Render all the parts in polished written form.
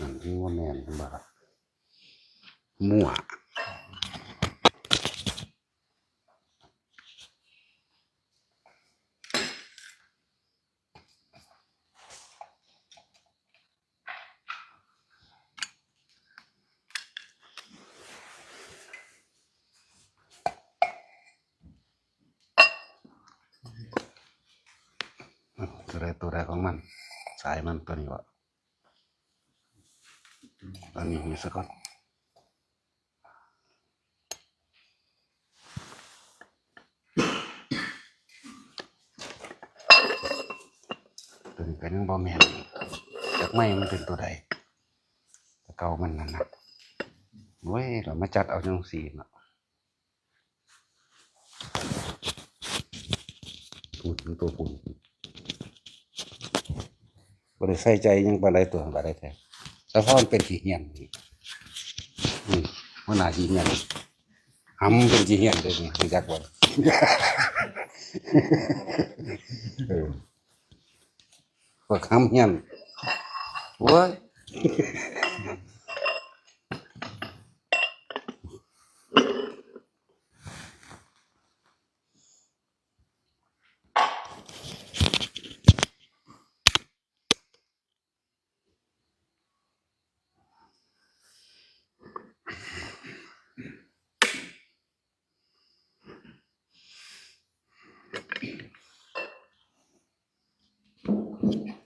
นั่นว่าแม่นบ่ามั่วตัวใดของมันสายมันตัวนี้วะอันนี้มีสักก่อนตัวนี้ก็ยังบ่แม่นจากไม่มันเป็นตัวใดแต่เก่ามันนั่นนะเว้ยเรามาจัดเอาจังสีเนาะพูดถึงตัวปุ่นบ่ได้ใส่ใจยังบ่ได้ตัวบ่ได้แท้แต่พอมันเป็นขี้เหียนมันน่าขี้เหียนหำเป็นขี้เหียนเลยนี่รู้จักบ่พวกหำเหียนโว้ย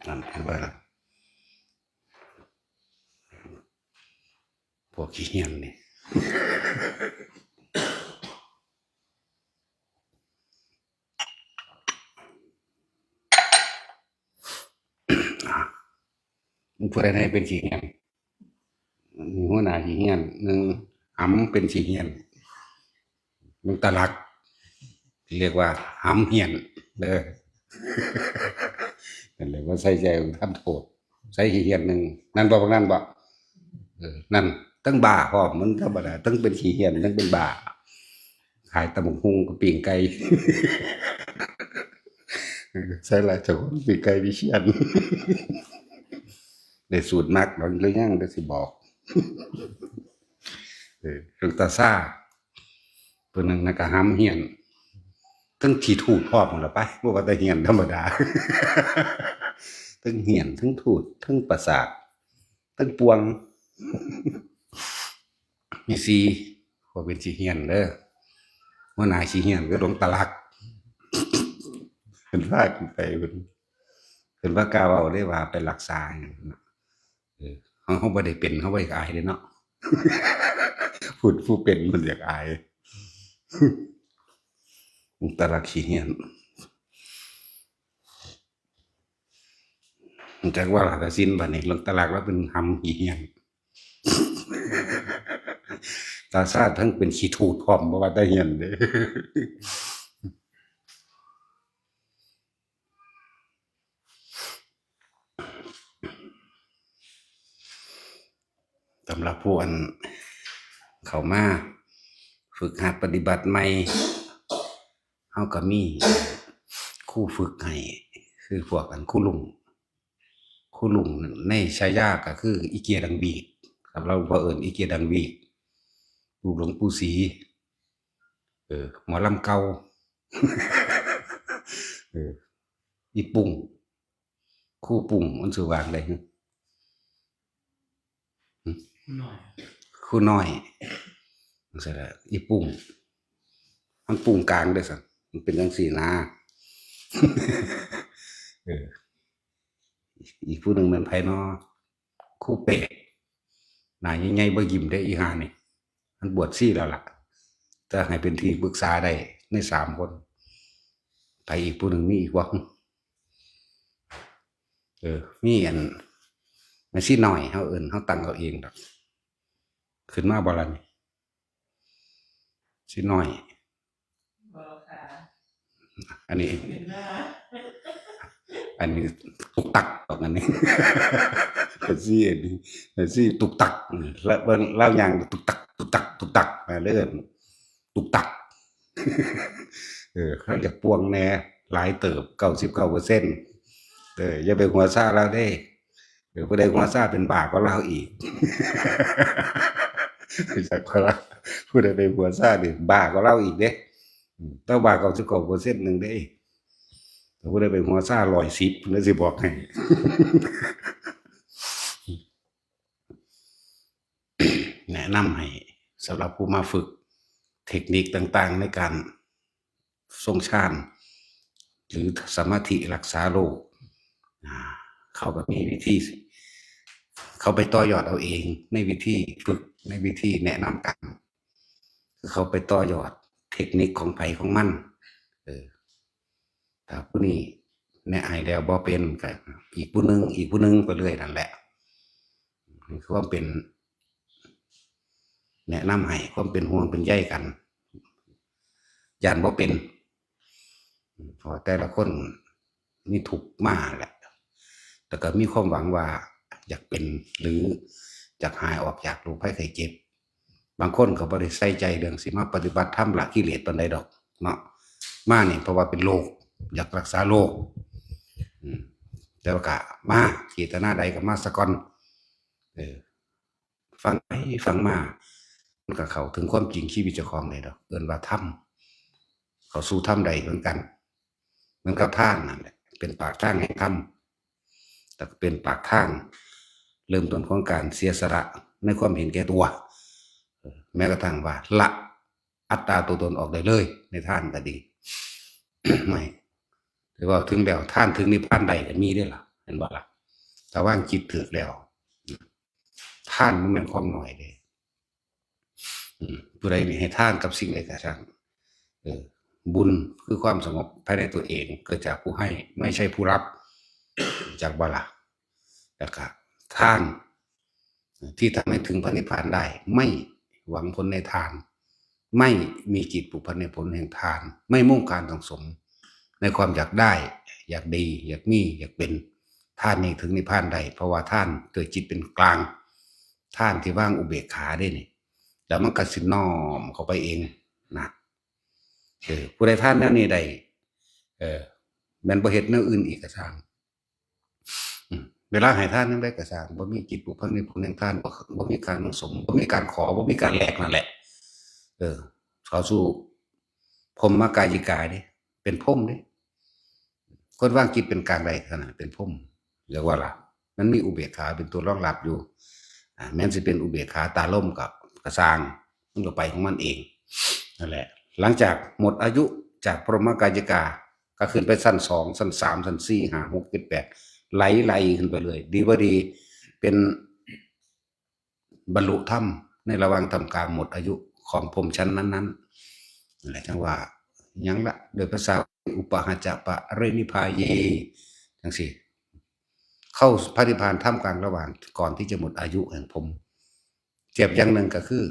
นั่นเห็นบ่ล่ะพวกขี้เหียนนี่มันผู้ใดให้เป็นขี้เหียนมีหัวหน้าขี้เหียนหนึ่งหำเป็นขี้เหียนลุงตาลักเรียกว่าหำเหียนเด้อนั่นเลยว่าใส่ใจทำโทษใส่ขี้เหียนหนึ่งนั่นบอกนั่นบอกนั่นตั้งบ่าพร้อมมันธรรมดาตั้งเป็นขี้เหียนตั้งเป็นบ่าขายตำบักหุ่งกับปีงไก่ใช่ละเจ้าของปีงไก่วิเชียนได้สูตรมักเราเลยยังได้สิบอกเรื่องตาซ่าตัวหนึ่งนะก็ห้ำเหียนตั้งขี่ถูดพร้อมหมดละไปว่าแต่เหียนธรรมดาทั้งเหียนทั้งถูดทั้งประสาททั้งปวงมีซีว่าเป็นสีเหียนเด้อว่านายสีเหียนก็ลงตะลักเป็นว่าไปเป็นว่ากาวเอาได้ว่าไปรักษาเขาไม่ได้เป็นเขาไม่อายเลยเนาะพูดผู้เป็นมันอยากอายตะลักสีเหียนจากว่าละสินบัดนี้ลงตลาดว่าเป็นหำเหียนตาซาทั้งเป็นขี้ถูดพร้อมบ่ว่าตาเหียนเด้สำหรับผู้อันเข้ามาฝึกหัดปฏิบัติใหม่เฮาก็มีครูฝึกให้คือพวกอันครูลุงในฉายาก็คืออีเกียดังบีกครับเราเอิ้นอีเกียดังบีกลูกหลวงปู่ศรีหมอลำเก่าอีปุ่งครูปุ่งมันสิว่าจั่งใดครูน้อยจังซี่ล่ะอีปุ่งมันปุ่งกลางเด้อซั่นมันเป็นจังซี่นะอีกผู้หนึ่งเป็นไผเนาะครูเป๊ะหน้าใหญ่ๆบ่ยิ้มได้อีห่านี่มันบวชซี่แล้วล่ะจะให้เป็นที่ปรึกษาได้ใน3คนไปอีกผู้หนึ่งมีอีกบ่มีอันมันสิน้อยเฮาเอิ้นเฮาตั้งเอาเองดอกขึ้นมาบ่ล่ะนี่สิน้อยอันนี้ตุกตักตรงอันนี้ซี่อันนี้ซี่ตุกตักแล้วเบิ่งเล่าอย่างตุกตักมาเรื่อยตุกตักเขาอยากปวงแน่หลายเติบ99%อย่าไปหัวซ่าแล้วเด้ หรือผู้ใดหัวซ่าเป็นบ้าก็เล่าอีกจากคนละผู้ใดเป็นหัวซ่าเนี่ยบ้าก็เล่าอีกเด้ต้องบ้า99%หนึ่งเด้แต่ผู้ใดเป็นหัวซ่า110แล้วสิบอกให้ แนะนำให้สำหรับผู้มาฝึกเทคนิคต่างๆในการทรงฌานหรือสมาธิรักษาโรคเขาก็มีวิธีเขาไปต่อยอดเอาเองในวิธีฝึกในวิธีแนะนำกันคือเขาไปต่อยอดเทคนิคของไผของมันถ้าผู้นี้แนะให้แล้วบ่เป็นก็อีกผู้หนึงไปเรื่อยนั่นแหละคือว่าเป็นแนะนำให้ความเป็นห่วงเป็นใยกันย่านบ่เป็นเพราะแต่ละคนมีทุกข์มาแหละแต่ก็มีความหวังว่าอยากเป็นหรืออยากหายออกจากโรคภัยไข้เจ็บบางคนก็บ่ได้ใส่ใจเรื่องสิมาปฏิบัติธรรมละกิเลสปานใดดอกเนาะมานี่เพราะว่าเป็นโรคอยากรักษาโรคแต่ว่าก็มาเจตนาใดก็มาซะก่อนฟังไปฟังมามันก็เข้าถึงความจริงชีวิตเจ้าของได้ดอกเอิ้นว่าธรรมเข้าสู่ธรรมใดเหมือนกันเหมือนกับทางนั่นแหละเป็นปากทางแห่งธรรมแต่เป็นปากทางเริ่มต้นของการเสียสละในความเห็นแก่ตัวแม้กระทั่งว่าละอัตตาตัวตนออกได้เลยในท่านก็ดี ไม่ถือว่าถึงแล้วท่านถึงนิพพานใดก็มีได้ล่ะเห็นบ่ล่ะแต่ว่างจิตถึกแล้วท่านมันเป็นความหน่อยเลยผู้ใดมีให้ท่านกับสิ่งใดก็ช่างบุญคือความสงบภายในตัวเองเกิดจากผู้ให้ไม่ใช่ผู้รับจากบ่ล่ะแล้วก็ท่านที่ทำให้ถึงพระนิพพานได้ไม่หวังผลในทานไม่มีจิตผูกพันในผลแห่งทานไม่มุ่งการสังสมในความอยากได้อยากดีอยากมีอยากเป็นท่านนี่ถึงนิพพานได้เพราะว่าท่านเกิดจิตเป็นกลางท่านที่ว่างอุเบกขาได้นี่แล้วมันก็สิน้อมเข้าไปเองนะผู้ใดท่านแนวนี้ได้แม่นบ่เฮ็ดแนวอื่นอีกก็ช่างเวลาให้ท่านนั้นได้ก็ช่างบ่มีจิตผูกพันในผลแห่งทานบ่มีการสังสมบ่มีการขอบ่มีการแลกนั่นแหละเขาสู้พรหมกายิกาเด้เป็นพรหมเด้คนว่างจิตเป็นกลางใดขนาดเป็นพรหมเรียกว่าล่ะมันมีอุเบกขาเป็นตัวรองรับอยู่แม้นสิเป็นอุเบกขาตาล่มกับกระสร้างมันก็ไปของมันเองนั่นแหละหลังจากหมดอายุจากพรหมกายิกาก็ขึ้นไปสั้น2สั้น3สั้น4 5 6 7 8ไหลขึ้นไปเลยดีบ่ดีเป็นบรรลุธรรมในระหว่างทำการหมดอายุของพรหมชั้นนั้นนั่นแหละจังว่ายังละโดยภาษาอุปหาจะปะเรนิพาเยจังสิเข้าพระนิพพานท่ามกลางระหว่างก่อนที่จะหมดอายุแห่งพรหมเจ็บอย่างหนึ่งก็คือ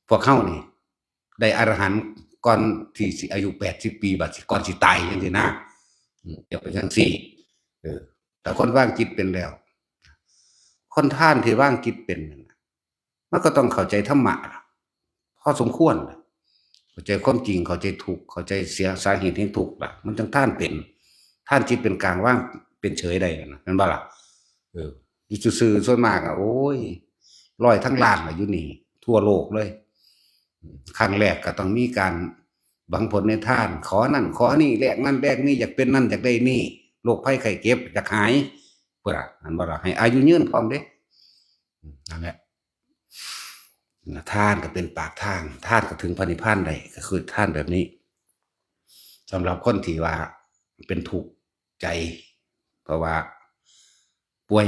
พวกเข้านี่ได้อรหันต์ก่อนที่สิอายุ80 ปีบัดก่อนสิตายจังซี่นะเดี๋ยวไปจังซี่แต่คนว่างจิตเป็นแล้วคนท่านที่ว่างจิตเป็นมันก็ต้องเข้าใจธรรมะพอสมควรเข้าใจความจริงเข้าใจถูกเข้าใจเสียสาเหตุแห่งทุกข์ล่ะมันจังท่านเป็นท่านจิตเป็นกลางว่างเป็นเฉยได้นะนั่นบ่ล่ะอยู่ซื่อๆส่วนมากโอ้ยร้อยทั้งล้านอยู่นี่ทั่วโลกเลยครั้งแรกก็ต้องมีการหวังผลในท่านขอนั่นขอนี่แลกนั่นแลกนี่อยากเป็นนั่นอยากได้นี่โรคภัยไข้เจ็บอยากหายเพื่อนั่นบ่ล่ะให้อายุยืนพร้อมเด้นั่นแหละท่านก็เป็นปากทางท่านก็ถึงพระนิพพานได้ก็คือท่านแบบนี้สำหรับคนที่ว่าเป็นทุกข์ใจเพราะว่าป่วย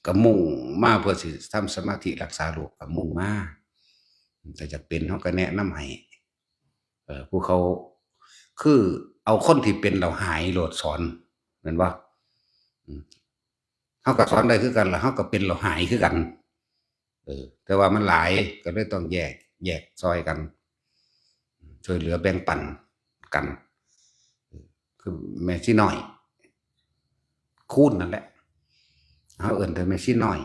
ก็มุ่งมาเพื่อสิทำสมาธิรักษาโรคก็มุ่งมาแต่จะเป็นเขาก็แนะนำให้ผู้เขาคือเอาคนที่เป็นเราหายโหลดสอนเหมือนว่าเขาก็สอนได้คือกันแล้วเขาก็เป็นเราหายคือกันแต่ว่ามันหลายก็เลยต้องแยกซอยกันช่วยเหลือแบ่งปันกันคือแม่ชีน้อยคูณนั่นแหละเขาเอิ่นแต่แม่ชีน้อย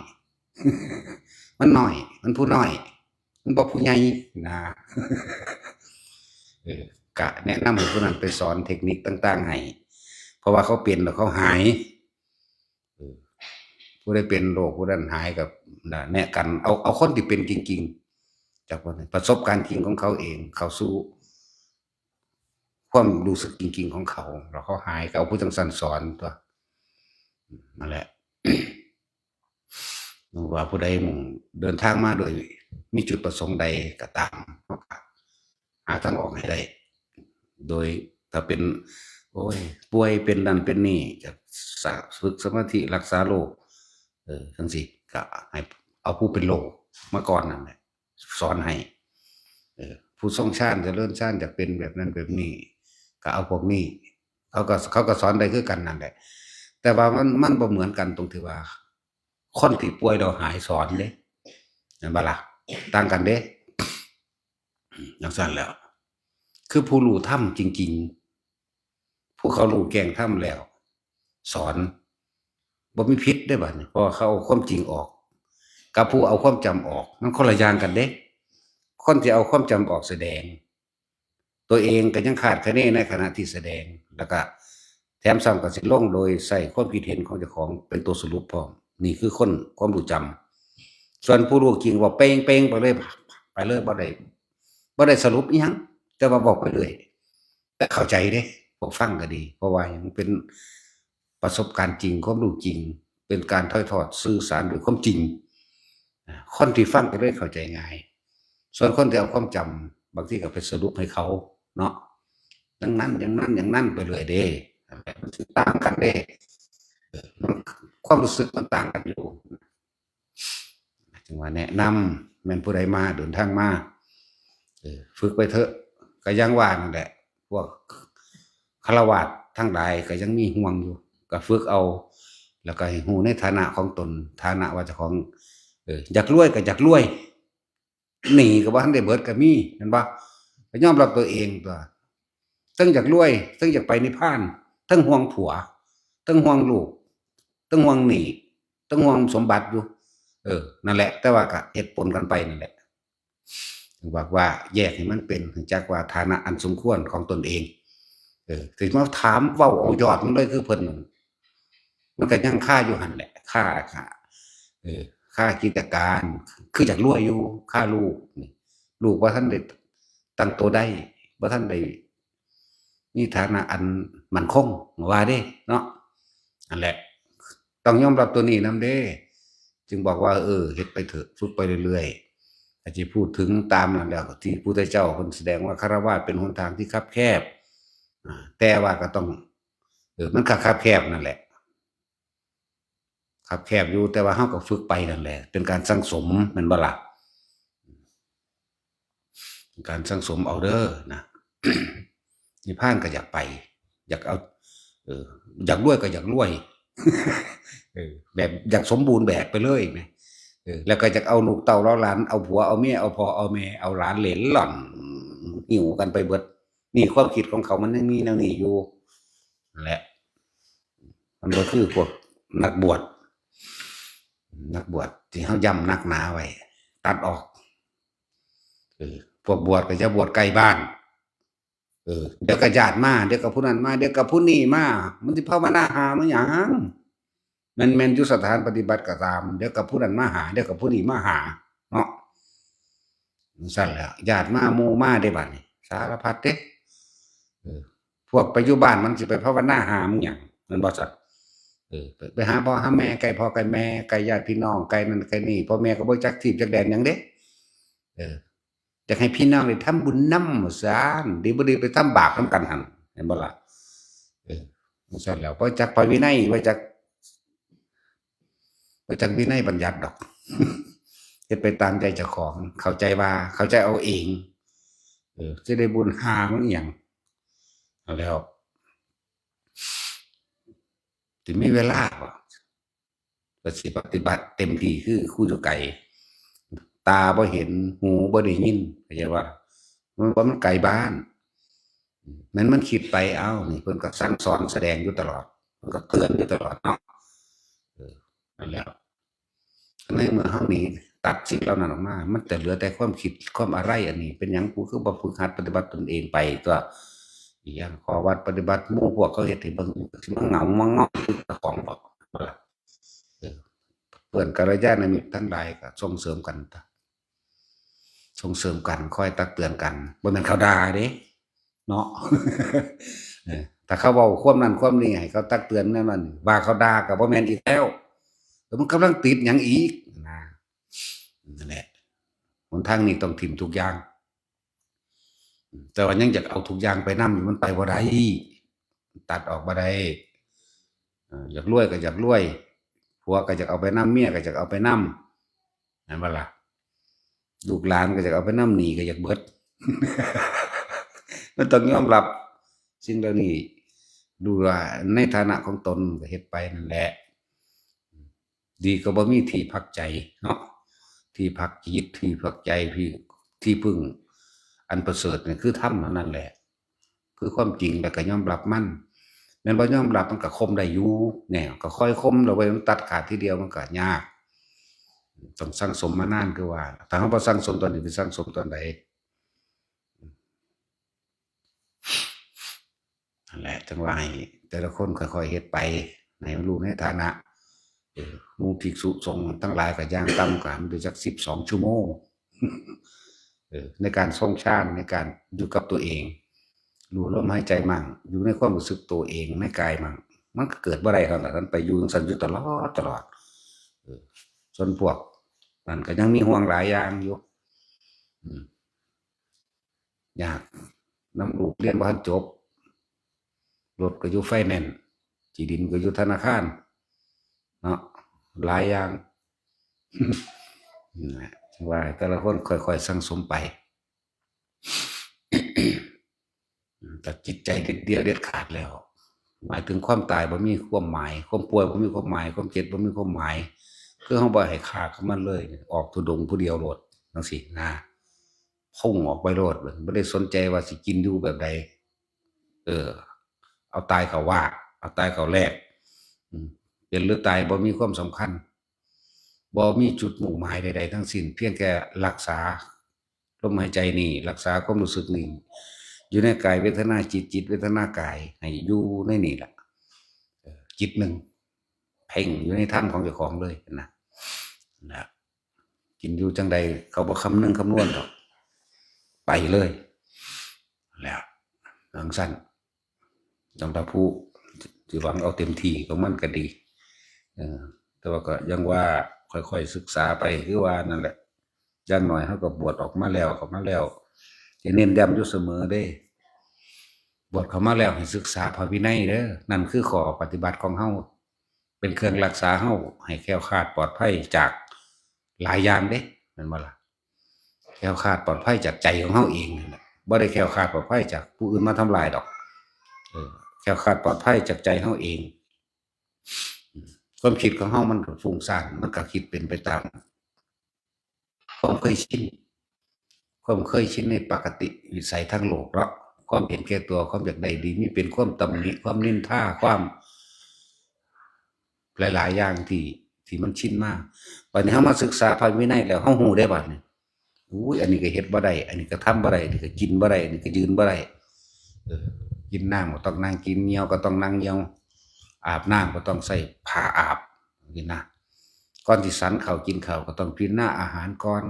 มันน้อยมันผู้น้อยมันบอกผู้ใหญ่นะกะแนะนำให้ผู้นั้นไปสอนเทคนิคต่างๆให้เพราะว่าเขาเปลี่ยนแล้วเขาหาย เออผู้ได้เป็นโรคผู้นั้นหายกับแนะกันเอาคนที่เป็นจริงๆจากประสบการณ์จริงของเขาเองเขาสู้ความรู้สึกจริงๆของเขาแล้วเขาหายก็เอาผู้จังสันสอนตัวนั่นแหละว่าผู้ใดมุ่งเดินทางมาโดยมีจุดประสงค์ใดก็ตามหาทางออกให้ได้โดยถ้าเป็นโอ้ยป่วยเป็นนั่นเป็นนี่จะฝึกสมาธิรักษาโรคทั้งสิก็ให้เอาผู้เป็นโรคมาก่อนนั่นแหละสอนให้ผู้ทรงชาติจะเริ่มชาติจะเป็นแบบนั้นแบบนี้ก็เอาพวกนี้เขาก็สอนได้คือกันนั่นแหละแต่ว่ามันบ่เหมือนกันตรงที่ว่าคนที่ป่วยเราหายสอนเด้นั่นบ่ล่ะต่างกันเด้อย่างนั้นแล้วคือผู้รู้ธรรมจริงๆผู้เขารู้แกงธรรมแล้วสอนบ่มีพิษได้บัดนี้เพราะเขาเอาความจริงออกกับผู้เอาความจำออกมันคนละอย่างกันเด้คนที่เอาความจำออกแสดงตัวเองก็ยังขาดคะแนนในขณะที่แสดงแล้วก็แถมซ้ำก็สิลงโดยใส่ความคิดเห็นของเจ้าของเป็นตัวสรุปพร้อมนี่คือคนความรู้จำส่วนผู้รู้จริงว่าเป้งเป้งไปเลยบ่ได้สรุปอีหยังแต่ว่าบอกไปเลยแต่เข้าใจเด้พวกฟังก็ดีเพราะว่ามันเป็นประสบการณ์จริงความรู้จริงเป็นการถ่ายทอดสื่อสารด้วยความจริงคนที่ฟังก็เลยเข้าใจง่ายส่วนคนที่เอาความจำบางทีก็ไปสรุปให้เขาเนาะอย่างนั้นอย่างนั้นอย่างนั้นไปเลยเด้มันต่างกันเด้ความรู้สึกมันต่างกันอยู่จึงว่าแนะนำแม่นผู้ใดมาเดินทางมาฝึกไปเถอะก็ยังว่านั่นแหละพวกฆราวาสทั้งหลายก็ยังมีห่วงอยู่ก็ฝึกเอาแล้วก็ให้ฮู้ในฐานะของตนฐานะว่าเจ้าของอยากรวยก็อยากรวยหนีก็บ่ทันได้เบิดก็มีเห็นบ่ก็ยอมรับตัวเองตัวทั้งอยากรวยทั้งอยากไปนิพพานทั้งห่วงผัวทั้งห่วงลูกทั้งห่วงหนี้ทั้งห่วงสมบัติอยู่นั่นแหละแต่ว่าก็เฮ็ดปนกันไปนั่นแหละถึงบอกว่าแยกให้มันเป็นถึงจักว่าฐานะอันสมควรของตนเองถึงมาถามเว้าเอายอดมันเลยคือเพิ่นมันก็ยังค่าอยู่หั่นแหละค่ากิจการคืออยากรวยอยู่ค่าลูกนี่ลูกบ่ทันได้ตั้งตัวได้บ่ทันได้มีฐานะอันมั่นคงว่าเด้เนาะนั่นแหละต้องยอมรับตัวนี้นำเด้จึงบอกว่าเฮ็ดไปเถอะฝึกไปเรื่อยๆอาจสิพูดถึงตามนั่นแล้วที่พุทธเจ้าเพิ่นแสดงว่าฆราวาสเป็นหนทางที่คับแคบแต่ว่าก็ต้องมันก็คับแคบนั่นแหละคับแคบอยู่แต่ว่าเฮาก็ฝึกไปนั่นแหละเป็นการสั่งสมแม่นบ่ล่ะการสั่งสมเอาเด้อนะ นิพพานก็อยากไปอยากเอาอยากรวยก็อยากรวยแบบอยากสมบูรณ์แบบไปเลยไหมแล้วก็อยากเอาลูกเต่าล้อหลานเอาผัวเอาเมียเอาพ่อเอาแม่เอาหลานเหลนหล่อนหิวกันไปเบิดนี่ความคิดของเขามันยังมีแนวนี้อยู่แหละมันก็คือพวกนักบวชที่เขาย่ำนักหนาไว้ตัดออกพวกบวชก็จะบวชไกลบ้านเดี๋ยวก็ญาติมาเดี๋ยวก็ผู้นั้นมาเดี๋ยวก็ผู้นี้มามันสิภาวนาหามันหยังแม่นอยู่สถานปฏิบัติก็ตามเดี๋ยวก็ผู้นั้นมาหาเดี๋ยวก็ผู้นี้มาหาเนาะสั่นแหล้วญาติมาหมู่มาได้บัดนี้สารพัดเด้พวกไปอยู่บ้านมันสิไปภาวนาหามันหยังมันบ่ซั่นไปหาพ่อหาแม่ไกลพ่อไกลแม่ไกลญาติพี่น้องไกลนั่นไกลนี่พ่อแม่ก็บ่จักทีบจักแดนหยังเด้อยากให้พี่น้องได้ทำบุญนำว่าซั่นดีบ่ดีไปทำบาปนำกันหั่นเห็นบ่ล่ะว่าซั่นแล้วบ่จักพระวินัยบ่จักวินัยบัญญัติดอกเฮ็ดไปตามใจเจ้าของเข้าใจว่าเข้าใจเอาเองสิได้บุญหามันอิหยังแล้วสิมีเวลาบ่ก็สิปฏิบัติเต็มที่คือครูอยู่ไกลตาบ่เห็นหูบ่ได้ยินเข้าใจว่ามันไกลบ้านมันคิดไปเอ้านี่เพิ่นก็สั่งสอนแสดงอยู่ตลอดเพิ่นก็เตือนอยู่ตลอดเนาะนั่นแหละในเมื่อเฮานี่ตัดสิ่งเหล่านั้นออกมามันจะเหลือแต่ความคิดความอะไรอันนี้เป็นหยังกูคือบ่ฝึกหัดปฏิบัติตนเองไปตัวอีหยังขอวัดปฏิบัติหมู่พวกเขาเฮ็ดให้เบิ่งสิมาเหงามาง้อเจ้าของบ่ล่ะ พื่อนกัลยาณมิตรทั้งหลายก็ส่งเสริมกันส่งเสริมกันคอยตักเตือนกันบ่แม่นเขาด่าเด้เนาะ ถ้าเขาเว้าความนั้นความนี้ให้เขาตักเตือนนั่นมันว่าเขาด่าก็บ่แม่นอีกแล้วแล้วมันกำลังติดหยังอีกนะนั่นแหละหนทางนี้ต้องถิ่มทุกอย่างแต่ว่ายังอยากเอาทุกอย่างไปนำมันไปบ่ได้ตัดออกบ่ได้อยากรวยก็อยากรวยผัวก็อยากเอาไปนำเมียก็อยากเอาไปนำนั่นบ่ล่ะลูกหลานก็อยากเอาไปนำหนี้ก็อยากเบิด มันต้องยอมรับสิ่งเหล่านี้ดูว่าในฐานะของตนก็เฮ็ดไปนั่นแหละดีก็บ่มีที่พักใจเนาะที่พักจิตที่พักใจที่พึ่งอันประเสริฐเนี่ยคือธรรมนั่นแหละคือความจริงแล้วก็ยอมรับมันแม้นบ่ยอมรับมันก็คมได้อยู่เนี่ยก็ค่อยคมแล้วไว้มันตัดขาดทีเดียวมันก็ยากต้องสั่งสมมานานคือว่าถ้าเฮาบ่สั่งสมตอนนี้ไปสั่งสมตอนใดนั่นแหละจังว่าให้แต่ละคนค่อยๆเฮ็ดไปให้มันรู้ในฐานะหมู่ภิกษุสงฆ์ทั้งหลายก็อย่างต่ำก็มันได้จัก12ชั่วโมงในการทรงฌานในการอยู่กับตัวเองรู้ลมหายใจมั่งอยู่ในความรู้สึกตัวเองในกายมั่งมันก็เกิดบ่ได้เท่านั้นไปอยู่จังซั่นอยู่ตลอดส่วนพวกมันก็ยังมีห่วงหลายอย่างอยู่อยากนำลูกเรียนบ่ทันจบรถก็อยู่ไฟแนนซ์ที่ดินก็อยู่ธนาคารเนาะหลายอย่างว่าแต่ละคนค่อยๆสั่งสมไปแต่จิตใจเด็ดเดียวเด็ดขาดแล้วหมายถึงความตายบ่มีความหมายความป่วยบ่มีความหมายความเจ็บบ่มีความหมายคือเฮาบ่ให้ค่ากับมันเลยออกธุดงค์ผู้เดียวโลดจังซี่นะพุ่งออกไปโลดบ่ได้สนใจว่าสิกินอยู่แบบใดเอาตายเข้าว่าเอาตายเข้าแลกเป็นหรือตายบ่มีความสำคัญบ่มีจุดมุ่งหมายใดๆทั้งสิ้นเพียงแค่รักษาลมหายใจนี่รักษาความรู้สึกนี่อยู่ในกายเวทนาจิตเวทนากายให้อยู่ในนี่ล่ะจิตหนึ่งเพ่งอยู่ในธรรมของเจ้าของเลยนะกินอยู่จังใดเขาบ่คำนึงคำนวณดอกไปเลยแล้วจังซั่นต้องตาผู้สิหวังเอาเต็มที่ของมันก็ดีแต่ว่าก็ยังว่าค่อยๆศึกษาไปคือว่านั่นแหละอย่างน้อยเฮาก็บวชออกมาแล้วจะเน้นย้ำอยู่เสมอเด้บวชเข้ามาแล้วให้ศึกษาพระวินัยเด้อนั่นคือข้อปฏิบัติของเฮาเป็นเครื่องรักษาเฮาให้แคล้วคลาดปลอดภัยจากหลายอย่างเด้แม่นบ่ล่ะแคล้วคลาดปลอดภัยจากใจของเฮาเองนั่นแหละบ่ได้แคล้วคลาดปลอดภัยจากผู้อื่นมาทำลายดอกแคล้วคลาดปลอดภัยจากใจเฮาเองความคิดของเฮามันก็ฟุ้งซ่านมันก็คิดเป็นไปตามความเคยชินในปกติวิสัยทางโลกเนาะความเห็นแก่ตัวความอยากได้ดีมีเป็นความตำหนิความนินทาความหลายๆอย่างที่มันชินมากบัดนี้เฮามาศึกษาพระวินัยแล้วเฮาฮู้ได้บัดนี้อุ้ยอันนี้ก็เฮ็ดบ่ได้อันนี้ก็ทำบ่ได้อันนี้ก็กินบ่ได้อันนี้ก็ยืนบ่ได้กินน้ำก็ต้องนั่งกินเหนียวก็ต้องนั่งเหนียวอาบน้ำก็ต้องใส่ผ้าอาบนี่นะก่อนที่สันข้าวกินข้าวก็ต้องพิจารณาอาหารก่อน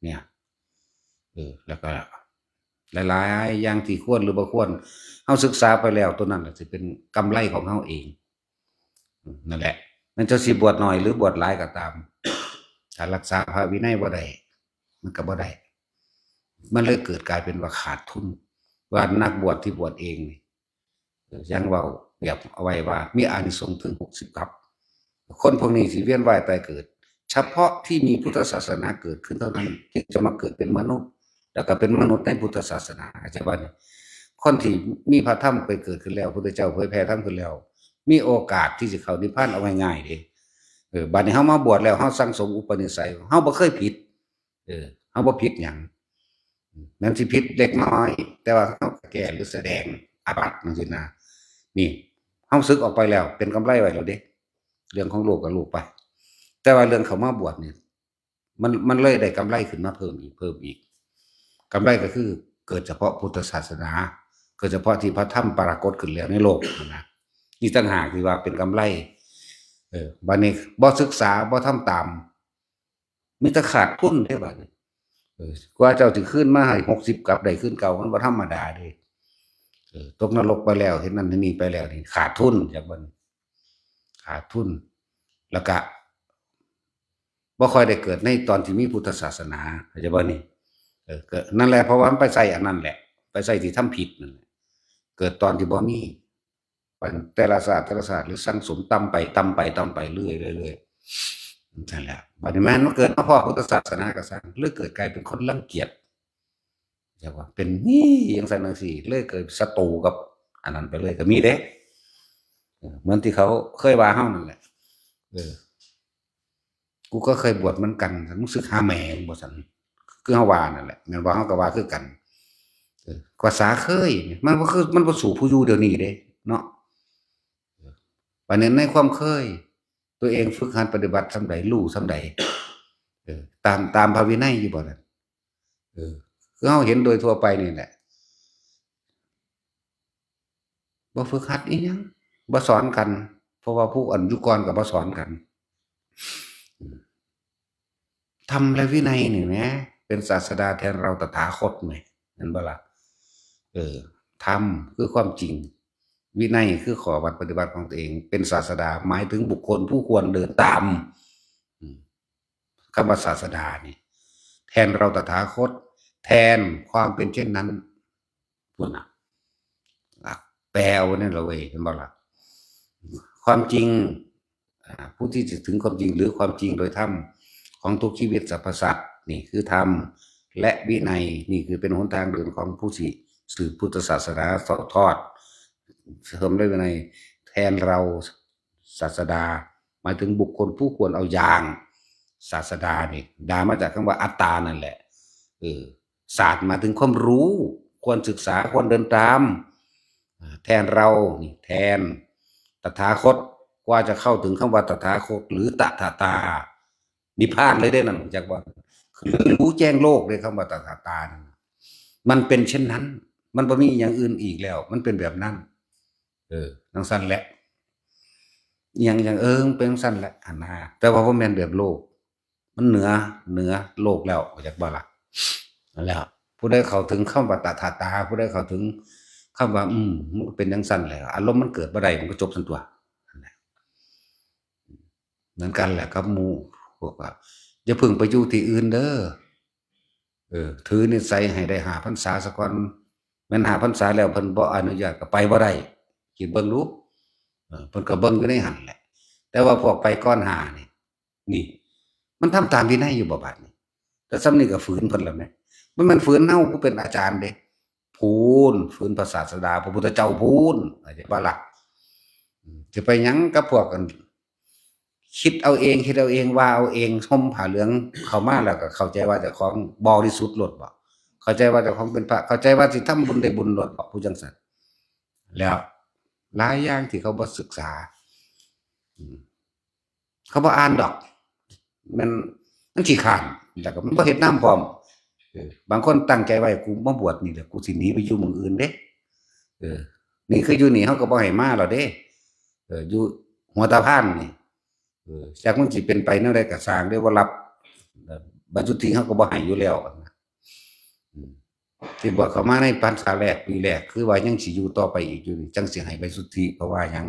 เนี่ยแล้วก็หลายๆอย่างที่ควรหรือบ่ควรเฮาศึกษาไปแล้วตัวนั้นสิเป็นกำไรของเฮาเองนั่นแหละมันจะสิบวชน้อยหรือบวชหลายก็ตามถ้ารักษาพระวินัยบ่ได้มันก็บ่ได้มันเลยเกิดกลายเป็นว่าขาดทุนว่านักบวชที่บวชเองนี่ยังเว้าแบบเอาไว้ว่ามีอานิสงส์ถึง60กับคนพวกนี้สิเวียนว่ายตายเกิดเฉพาะที่มีพุทธศาสนาเกิดขึ้นเท่านั้นจึงจะมาเกิดเป็นมนุษย์แล้วก็เป็นมนุษย์ในพุทธศาสนาใช่ป่ะนี่คนที่มีพระธรรมไปเกิดขึ้นแล้วพุทธเจ้าเผยแผ่ธรรมขึ้นแล้วมีโอกาสที่จะเข้านิพพานเอาง่ายๆเด้บัดนี้เฮามาบวชแล้วเฮาสั่งสมอุปนิสัยเฮาบ่เคยผิดเฮาบ่ผิดหยังแม้นสิผิดเล็กน้อยแต่ว่าเฮาแก้หรือแสดงอาบัติจังซี่นะนี่เฮาสึกออกไปแล้วเป็นกำไรไว้แล้วเด้เรื่องของโลกก็ลูกไปแต่ว่าเรื่องเข้ามาบวชนี่มันเลยได้กำไรขึ้นมาเพิ่มอีกกำไรก็คือเกิดเฉพาะพุทธศาสนาเกิดเฉพาะที่พระธรรมปรากฏขึ้นแล้วในโลกนะนี่ต่างหากที่ว่าเป็นกำไร บัดนี้บ่ศึกษาบ่ทำตามมีแต่ขาดทุนเด้บัดนี้กว่าเจ้าสิคืนมาให้60กลับได้คืนเก่ามันบ่ธรรมดาเด้ตกนรกไปแล้วเฮ็ดนั่นเฮ็ดนี่ไปแล้วนี่ขาดทุนจากบัดนี้ขาดทุนแล้วก็บ่ค่อยได้เกิดในตอนที่มีพุทธศาสนาเข้าใจบ่นี่ก็นั่นแหละเพราะว่ามันไปใส่อันนั้นแหละไปใส่ที่ทำผิดนั่นแหละเกิดตอนที่บ่มีแต่ละศาสตร์หรือสังสมตำไปเรื่อยๆนั่นแหละบัดนี้แม่นมันเกิดมาพ้อพุทธศาสนาก็ซังเลยเกิดกลายเป็นคนรังเกียจจักว่าเป็นนี่จังซั่นจังซี่เลยเกิดศัตรูกับอันนั้นไปเลยก็มีเด้เหมือนที่เขาเคยว่าเฮานั่นแหละเออกูก็เคยบวชเหมือนกันมึงศึกหาแหม่บ่ซั่นคือเฮาว่านั่นแหละแม่นบ่เฮาก็ว่าคือกันภาษาเคยมันบ่คือมันบ่สู่ผู้อยู่เดี๋ยวนี้เด้เนาะบัดนี้ในความเคยตัวเองฝึกหัดปฏิบัติส่ำใดรู้ส่ำใดตามพระวินัยอยู่บ่นั่นคือเฮาเห็นโดยทั่วไปนี่แหละบ่ฝึกหัดอีหยังบ่สอนกันเพราะว่าผู้อันอยู่ก่อนก็บ่สอนกันธรรมและวินัยนี่แหมเป็นศาสดาแทนเราตถาคตแหมแม่นบ่ล่ะธรรมคือความจริงวินัยคือข้อวัดปฏิบัติของตัวเองเป็นศาสดาหมายถึงบุคคลผู้ควรเดินตามคำว่าศาสดานี่แทนเราตถาคตแทนความเป็นเช่นนั้นพูดนะแปลเอาเนี่ยเราเว้ยเห็นบ่ล่ะความจริงผู้ที่จะถึงความจริงหรือความจริงโดยธรรมของทุกชีวิตสรรพสัตว์นี่คือธรรมและวินัยนี่คือเป็นหนทางเดินของผู้ที่สืบพุทธศาสนาทอดเสริมด้วยวินัยแทนเราศาสดาหมายถึงบุคคลผู้ควรเอาอย่างศาสดานี่ดามาจากคำว่าอัตตานั่นแหละศาสตร์มาถึงความรู้ควรศึกษาควรเดินตามแทนเรานี่แทนตถาคตกว่าจะเข้าถึงคำว่าตถาคตหรือตถาตานิพพานเลยได้นั่นจากว่าคือรู้แจ้งโลกเลยคำว่าตถาตามันเป็นเช่นนั้นมันบ่มีอย่างอื่นอีกแล้วมันเป็นแบบนั้นจังซั่นแหละอย่างเป็นจังซั่นแหละอันน่ะแต่ว่าบ่แม่นแบบโลกมันเหนือโลกแล้วจักบ่ล่ะนั่นแหละผู้ใดเข้าถึงคำว่าตถาตาผู้ใดเข้าถึงคำว่ามันเป็นจังซั่นแหละอารมณ์มันเกิดบ่ได้มันก็จบซั่นตัวนั่นแหละเหมือนกันแหละกับหมู่พวกว่าอย่าเพิ่งไปอยู่ที่อื่นเด้อถือนิสัยให้ได้5พรรษาซะก่อนแม่น5พรรษาแล้วเพิ่นบ่อนุญาตก็ไปบ่ได้คิดเบิ่งดูเพิ่นก็เบิ่งอยู่ในหันแหละแต่ว่าพวกไปก่อน5นี่มันทำตามวินัยอยู่บ่บัดนี้แต่ซ้ำนี่ก็ฝืนเพิ่นแล้วแหมมันฝืนเฮาผู้เป็นอาจารย์เด้พูนฝืนพระศาสดาพระพุทธเจ้าพูนเข้าใจบ่ล่ะสิไปหยังกับพวกกันคิดเอาเองว่าเอาเองห่มผ้าเหลืองเข้ามาแล้วก็เข้าใจว่าเจ้าของบริสุทธิ์โลดบ่เข้าใจว่าเจ้าของเป็นพระเข้าใจว่าสิทำบุญได้บุญโลดบ่ผู้จังซั่นแล้วหลายอย่างที่เขาบ่ศึกษาเขาบ่อ่านดอกมันขี้คร้านแล้วก็มันบ่เฮ็ดนำพร้อมบางคนตั้งใจไว้กูมาบวชนี่แหละกูสิหนีไปอยู่เมืองอื่นเด้นี่คืออยู่นี่เฮาก็บ่ให้มาแล้วเด้อยู่หัวตะพานนี่จักมันสิเป็นไปแนวใดก็สร้างเด้อบ่รับบัดสุทธิเฮาก็บ่ให้อยู่แล้วที่บวชเข้ามาในพรรษาแรกปีแรกคือว่ายังสิอยู่ต่อไปอีกอยู่จังสิให้ใบสุทธิเพราะว่าหยัง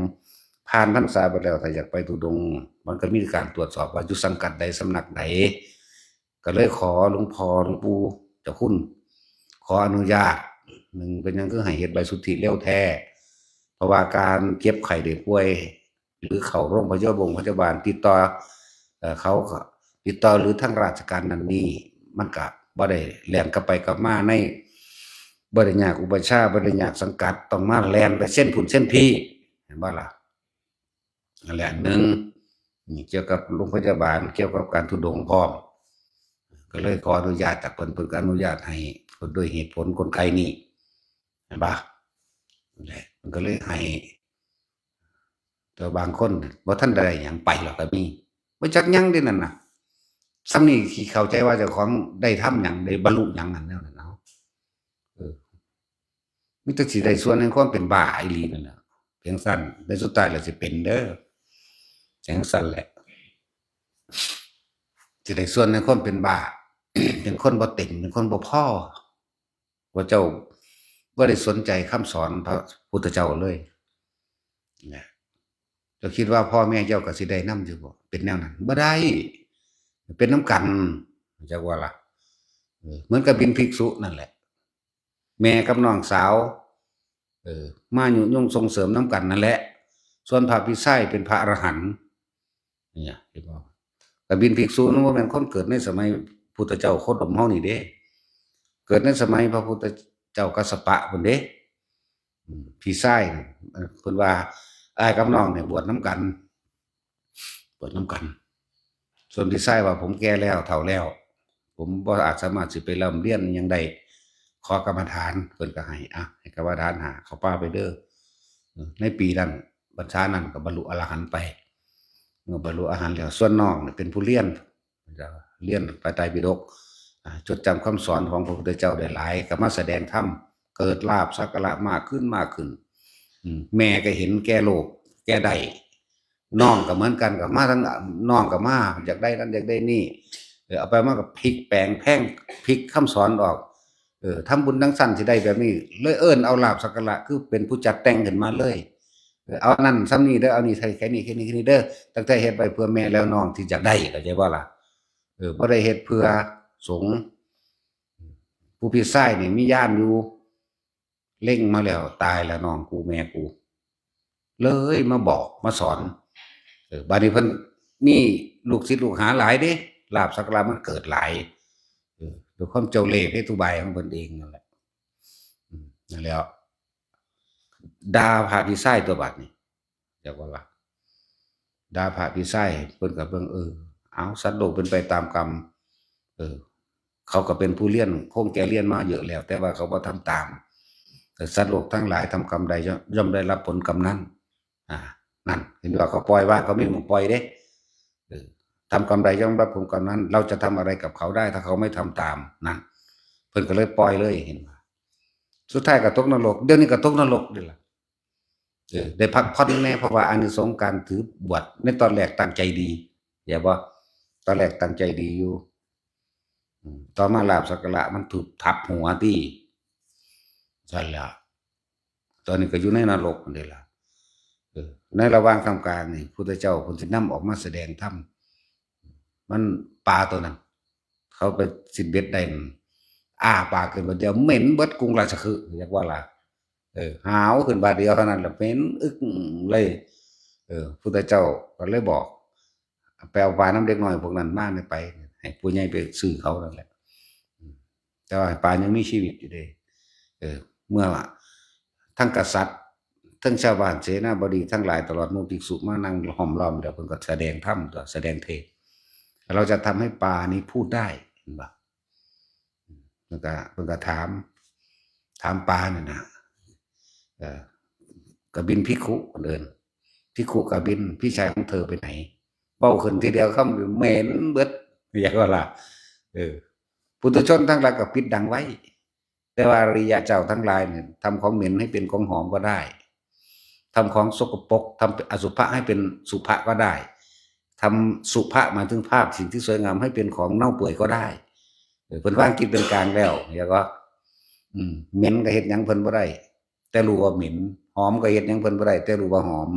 ผ่านพรรษาไปแล้วถ้าอยากไปธุดงค์มันก็มีการตรวจสอบว่าอยู่สังกัดใดสำนักใดก็เลยขอหลวงพ่อหลวงปู่เจ้าคุณขออนุญาต1เป็นหยังคือให้เฮ็ดใบสุทธิเร็วแท้เพราะว่าการเก็บไข้ได้ป่วยหรือเข้าโรงพยาบาลติดต่อเขาก็ติดต่อหรือทางราชการนั้นนี้มันก็บ่ได้แล่นกลับไปกลับมาในบ่ได้ยากอุปชาบ่ได้ยากสังกัดต้องมาแล่นไปเส้นผุนเส้นพี่เห็นบ่ล่ะนั่นแหละ1นี่เกี่ยวกับโรงพยาบาลเกี่ยวกับการธุดงค์พร้อมก็เลยขออนุญาตจากเพิ่นก็อนุญาตให้ด้วยเหตุผลกลไกนี้เห็นบ่นั่นแหละมันก็เลยให้แต่บางคนบ่ทันได้หยังไปหรอกก็มีบ่จักหยังเดะนั่นน่ะซ้ำนี่สิเข้าใจว่าเจ้าของได้ทำหยังได้บรรลุหยังนั่นแนวนั้นเนาะมีแต่สิได้ส่วนแห่งความเป็นบ้าอีหลีนั่นแหละเพียงซั่นแต่สุดท้ายแล้วสิเป็นเด้อ จังสั่นแหละสิได้ส่วนในคนเป็นบ้า เป็นคนบ่เต็มเป็นคนบ่พอว่าเจ้าบ่ได้สนใจคำสอนพระพุทธเจ้าเลยนะเจ้าคิดว่าพ่อแม่เจ้าก็สิได้นำอยู่บ่เป็นแนวนั้นบ่ได้เป็นน้ำกันจักว่าล่ะเหมือนกับบิณฑิกษุนั่นแหละแม่กับน้องสาวมายุยงส่งเสริมน้ำกันนั่นแหละส่วนพระพิไสเป็นพระอรหันต์เนี่ยเห็นบ่ก็บิณฑิกษุนั้นบ่แม่นคนเกิดในสมัยพุทธเจ้าโคดมเฮานี่เด้เกิดในสมัยพระพุทธเจ้ากัสสปะพุ่นเด้พี่ไส้เพิ่นว่าอ้ายกับน้องเนี่ยบวชน้ำกันบวชน้ำกันส่วนพี่ไส้ว่าผมแก่แล้วเฒ่าแล้วผมบ่อาจสามารถสิไปร่ำเรียนหยังได้ขอกรรมฐานเพิ่นก็ให้ให้กรรมฐานหาเข้าป่าไปเด้อในปีนั้นพรรษานั้นก็บรรลุอรหันต์ไปเมื่อบรรลุอรหันต์แล้วส่วนน้องเนี่ยเป็นผู้เรียนพระไตรปิฎกจดจำคำสอนของพระพุทธเจ้าได้หลายก็มาแสดงธรรมเกิดลาภสักการะมากขึ้นแม่ก็เห็นแก่โลกแก่ได้น้องก็เหมือนกันกับมาทั้งน้องก็มาอยากได้นั้นอยากได้นี่เอาไปมากับพลิกแปลงแพ่งพลิกคำสอนออกทำบุญทั้งสั้นสิได้แบบนี้เลยเอาลาภสักการะคือเป็นผู้จัดแต่งขึ้นมาเลยเอานั่นซ้ำนี่เด้อเอานี่ใส่แค่นี้เด้อตั้งแต่เฮ็ดไปเพื่อแม่แล้วน้องที่อยากได้เข้าใจบ่ล่ะบ่ได้เฮ็ดเพื่อสงฆ์ผู้พี่ชายนี่มีญาณอยู่เล่งมาแล้วตายแล้วน้องกูแม่กูเลยมาบอกมาสอนบัดนี้เพิ่นมีลูกศิษย์ลูกหาหลายเด้ลาภสักการะมันเกิดหลายด้วยความเจ้าเล่ห์เพทุบายของเพิ่นเองนั่นแหละนั่นแล้วด่าพระพี่ชายตัวบัดนี้จักว่าล่ะด่าพระพี่ชายเพิ่นก็เบิ่งเอาสัตว์โลกเป็นไปตามกรรมเขาก็เป็นผู้เรียนคงแก่เรียนมาเยอะแล้วแต่ว่าเขาบ่ทำตามแต่สัตว์โลกทั้งหลายทำกรรมใดย่อมได้รับผลกรรมนั้นนั่นเห็นว่าเขาปล่อยว่าเขาไม่มึงปล่อยเด้ทำกรรมใดย่อมรับผลกรรมนั้นเราจะทำอะไรกับเขาได้ถ้าเขาไม่ทำตามนั่นเพิ่นก็เลยปล่อยเลยเห็นว่าสุดท้ายก็ตกนรกเดี๋ยวนี้ก็ตกนรกนี่ล่ะได้พักผ่อนแน่เพราะว่าอานิสงส์การถือบวชในตอนแรกตั้งใจดีอย่าบ่ตอนแรกตั้งใจดีอยู่ต่อมาลาภสักการะมันถูกทับหัวที่สั่นแล้วตอนนี้ก็อยู่ในนรกนั่นเด้ล่ะในระหว่างทำกลางนี่พุทธเจ้าเพิ่นสินำออกมาแสดงธรรมมันปลาตัวนั้นเขาไปสิเบ็ดได้ปากขึ้นบัดเดียวเหม็นเบิดกรุงราชคฤห์เรียกว่าล่ะหาวขึ้นบาดเดียวเท่านั้นแหละเหม็นอึกเลยพุทธเจ้าก็เลยบอกไปเอาปลาน้ำเด็กน้อยพวกนั้นมาไปให้ผู้ใหญ่ไปซื้อเขานั่นแหละแต่ว่าปลายังมีชีวิตอยู่เด้เมื่อทั้งกษัตริย์ทั้งชาวบ้านเสนาบดีทั้งหลายตลอดหมู่ภิกษุมานั่งห้อมล้อมเดี๋ยวเพิ่นก็แสดงธรรมแสดงเทศน์เราจะทำให้ปลานี้พูดได้เห็นบ่เพิ่นก็ถามปลาเนี่ยนะกบินภิกขุเดินภิกขุกบินพี่ชายของเธอไปไหนเบ้าขึ้นทีเดียวค่ำเหม็นเบิดเรียกว่าล่ะปุถุชนทั้งหลายก็ปิดดังไว้แต่ว่าอริยเจ้าทั้งหลายเนี่ยทำของเหม็นให้เป็นของหอมก็ได้ทำของสกปรกทำอสุภะให้เป็นสุภะก็ได้ทำสุภะมาถึงภาพสิ่งที่สวยงามให้เป็นของเน่าเปื่อยก็ได้เพิ่นวางกิจเป็นกลางแล้วแล้วก็เหม็นก็เฮ็ดหยังเพิ่นบ่ได้แต่รู้ว่าเหม็นหอมก็เฮ็ดหยังเพิ่นบ่ได้แต่รู้ว่าหอม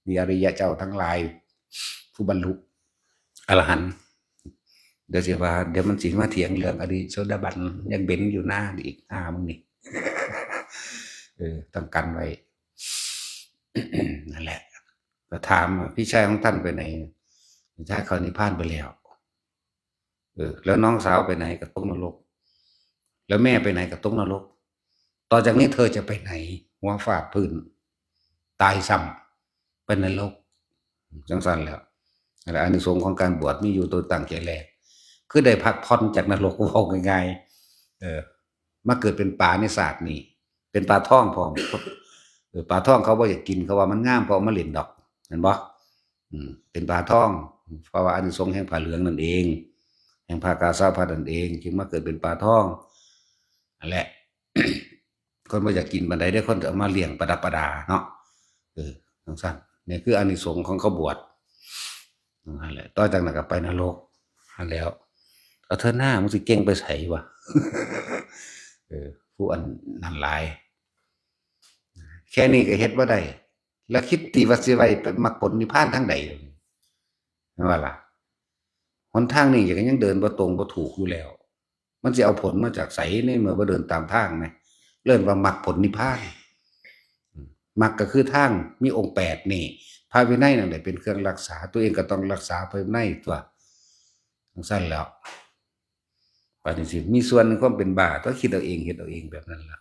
นี่อริยเจ้าทั้งหลายผู้บรรลุอรหันต์เดี๋ยวมันสิมาเถียงเรื่องอดีตโสดาบันยังเบนอยู่หน้าอีกมึงนี่ต้องกันไว้ นั่นแหละก็ถามพี่ชายของท่านไปไหนพี่ชายเขานิพพานไปแล้วแล้วน้องสาวไปไหนก็ตกนรกแล้วแม่ไปไหนก็ตกนรกต่อจากนี้เธอจะไปไหนหัวฟาดพื้นตายซ้ำเป็นนรกจังซั่นแล้วอานิสงส์ของการบวชมีอยู่ตัวตั้งใจแรกคือได้พักผ่อนจากนรกเอาง่ายๆมาเกิดเป็นปลาในศาสตร์นี่เป็นปลาท่องพร้อมปลาท่องเขาบ่อยากกินเขาว่ามันงามเพราะมันเล่นดอกเห็นบ่เป็นปลาท่องเพราะว่าอานิสงส์แห่งผ้าเหลืองนั่นเองแห่งผ้ากาสาวพัดนั่นเองจึงมาเกิดเป็นปลาท่องนั่นแหละ คนบ่อยากกินบันไดได้คนจะเอามาเลี้ยงประดับประดาเนาะจังซั่นนี่คืออานิสงส์ของเขาบวช นั่นแหละต่อจากนั้นก็ไปนรกนั่นแล้วเอาเธอหน้ามึงสิเก่งไปไสวะผู้อันนั้นหลายแค่นี้ก็เฮ็ดบ่ได้แล้วคิดตีว่าสิไว้ไปมรรคผลนิพพานทางใดนั่นว่าล่ะหนทางนี้ก็ยังเดินบ่ตรงบ่ถูกอยู่แล้วมันสิเอาผลมาจากไสในเมื่อบ่เดินตามทางแหมเอิ้นว่ามรรคผลนิพพานมรรคก็คือทางมีองค์8นี่พระวินัยนั่นแหละเป็นเครื่องรักษาตัวเองก็ต้องรักษาพระวินัยตัวจังซั่นแล้วปฏิสิมีส่วนในความเป็นบ้าต้องคิดเอาเองเฮ็ดเอาเองแบบนั้นล่ะ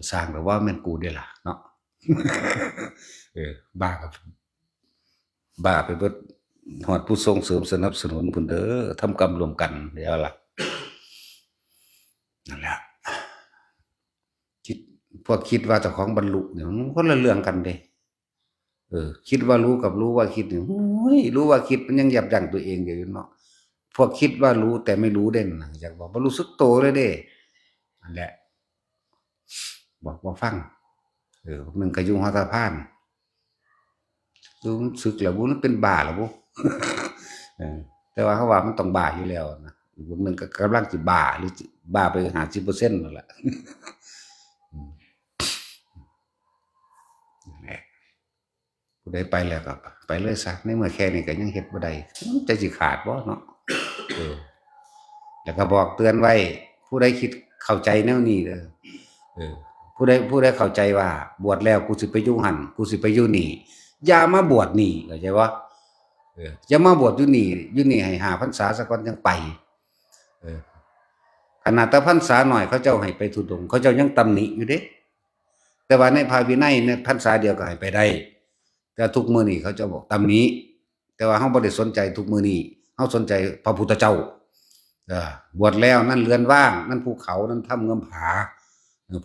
สร้างแต่ว่าแม่นกูเด้ล่ะเนาะบ้ากับบ้าไปเบิดฮอดผู้ส่งเสริมสนับสนุนพุ่นเด้อทำกรรมร่วมกันเดี๋ยวล่ะนั่นแหละคิดพวกคิดว่าเจ้าของบรรลุเนี่ยมันคนละเรื่องกันเด้คิดว่ารู้กับรู้ว่าคิดเนี่ยโอ้ยรู้ว่าคิดมันยังยับยั้งตัวเองอยู่เนาะพวกคิดว่ารู้แต่ไม่รู้เด่นอยากบอกบ่รู้สึกโตเลยเด้นั่นแหละบอกบ่ฟังมึงก็อยู่ฮอดสะพานรู้สึกแล้วบ่มันเป็นบ้าแล้วบ่แต่ว่าเขาว่ามันต้องบ้าอยู่แล้วนะพวกนึงก็กำลังสิบ้าหรือบ้าไป50%นั่นแหละผู้ใดไปแล้วก็ไปเลยซะในเมื่อแค่นี้ก็ยังเฮ็ดบ่ได้ใจสิขาดบ่เนาะแล้วก็บอกเตือนไว้ผู้ใดคิดเข้าใจแนวนี้เด้อผู้ใดเข้าใจว่าบวชแล้วกูสิไปอยู่หั่นกูสิไปอยู่นี่อย่ามาบวชนี่เข้าใจบ่อย่ามาบวชอยู่นี่ให้5พรรษาซะก่อนจังไปขนาดแต่พรรษาน้อยเขาเจ้าให้ไปธุดงค์เขาเจ้ายังตำหนิอยู่เด้แต่ว่าในพระวินัยในพรรษาเดียวก็ให้ไปได้แต่ทุกมื้อนี้เขาเจ้าบอกตำหนิแต่ว่าเฮาบ่ได้สนใจทุกมื้อนี้เฮาสนใจพระพุทธเจ้าบวชแล้วนั่นเรือนว่างนั่นภูเขานั่นถ้ำเงื้อมผา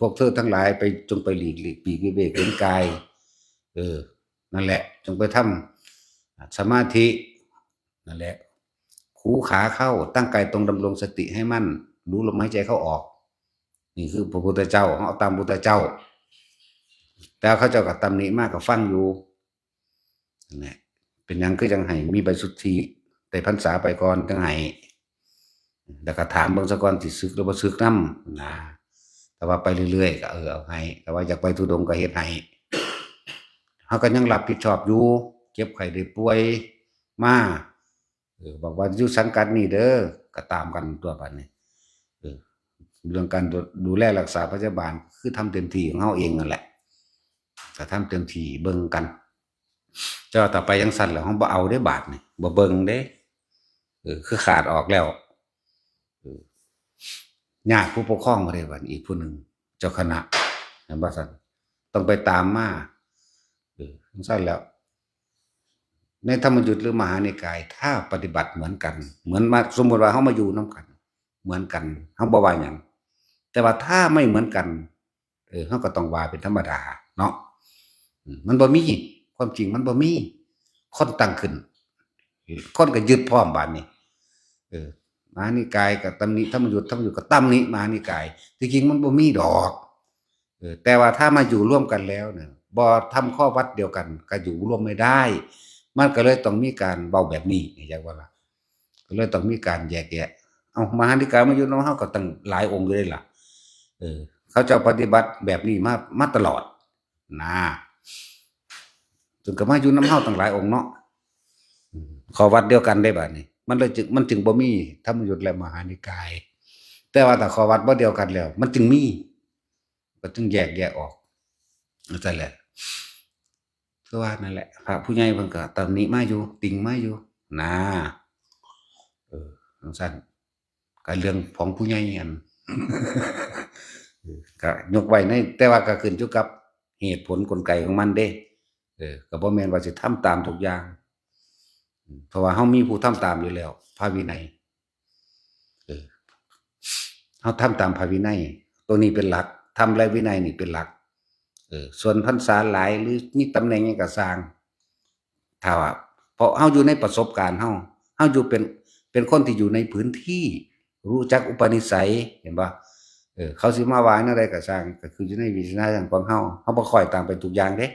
พวกเธอทั้งหลายไปจงไปหลีกปีกวิเวกเห็นกายนั่นแหละจงไปทำสมาธินั่นแหละคูขาเข้าตั้งกายตรงดำรงสติให้มั่นรู้ลมหายใจเข้าออกนี่คือพระพุทธเจ้าเอาตามพุทธเจ้าแต่เขาเจ้าก็ตำหนิมากก็ฟังอยู่นั่นแหละเป็นหยังคือจังให้มีใบสุทธิได้พรรษาไปก่อนจังให้แล้วก็ถามเบิ่งซะก่อนสิสึกหรือบ่สึกนำนะแต่ว่าไปเรื่อยๆก็เอาให้แต่ว่าอยากไปธุดงค์ก็เฮ็ดให้เฮาก็ยังรับผิดชอบอยู่เจ็บไข้ได้ป่วยมาบอกว่าอยู่สังกัดนี้เด้อก็ตามกันตัวบัดนี้เรื่องการดูแลรักษาพยาบาลคือทำเต็มที่ของเฮาเองนั่นแหละก็ทำเต็มที่เบิ่งกันเจ้าต่อไปจังซั่นแล้วเฮาบ่เอาเด้บาดนี่บ่เบิ่งเด้คือขาดออกแล้วญาติผู้ปกครองบ่ได้บัดอีกผู้หนึ่งเจ้าคณะเห็นบ่ซั่นต้องไปตามมาจังซั่นแล้วในธรรมยุทธ์หรือมหานิกายถ้าปฏิบัติเหมือนกันเหมือนมาสมมุติว่าเฮามาอยู่นำกันเหมือนกันเฮาบ่ว่าหยังแต่ว่าถ้าไม่เหมือนกันเฮาก็ต้องว่าเป็นธรรมดาเนาะมันบ่มีความจริงมันบ่มีคนตั้งขึ้นคนก็ยึดพร้อมบัดนี้มหานิกายก็ตำหนิธรรมยุทธ์ก็ตำหนิมหานิกายที่จริงมันบ่มีดอกแต่ว่าถ้ามาอยู่ร่วมกันแล้วเนี่ยบ่ทำข้อวัดเดียวกันก็อยู่ร่วมไม่ได้มันก็เลยต้องมีการเว้าแบบนี้เข้าใจบ่ล่ะก็เลยต้องมีการแยกแยะเอ้ามหานิกายมาอยู่นำเฮาก็ตั้งหลายองค์อยู่เดะล่ะเขาเจ้าปฏิบัติแบบนี้มาตลอดนะจนก็มาอยู่นำเฮาตั้งหลายองค์เนาะข้อวัดเดียวกันได้บัดนี้มันจึงบ่มีธรรมยุทธ์และมหานิกายแต่ว่าถ้าข้อวัดบ่เดียวกันแล้วมันจึงมีก็จึงแยกออกนั่นแหละคือว่านั่นแหละพระผู้ใหญ่เพิ่นก็ตำหนิมาอยู่ติงมาอยู่นะจังซั่นก็เรื่องของผู้ใหญ่อัน ก็ยกไว้ในแต่ว่าก็ขึ้นอยู่กับเหตุผลกลไกของมันเด้ก็บ่แม่นว่าสิทำตามทุกอย่างเพราะว่าเฮามีผู้ทำตามอยู่แล้วพระวินัยเฮาทำตามพระวินัยตัวนี้เป็นหลักธรรมและวินัยนี่เป็นหลักส่วนพรรษาหลายหรือมีตำแหน่งหยังก็สร้างถ้าว่าเพราะเฮาอยู่ในประสบการณ์เฮาอยู่เป็นคนที่อยู่ในพื้นที่รู้จักอุปนิสัยเห็นบ่เขาสิมาว่าแนวใดก็สร้างก็คืออยู่ในวิสัยทัศน์ของเฮาบ่ค่อยตามไปทุกอย่างเด้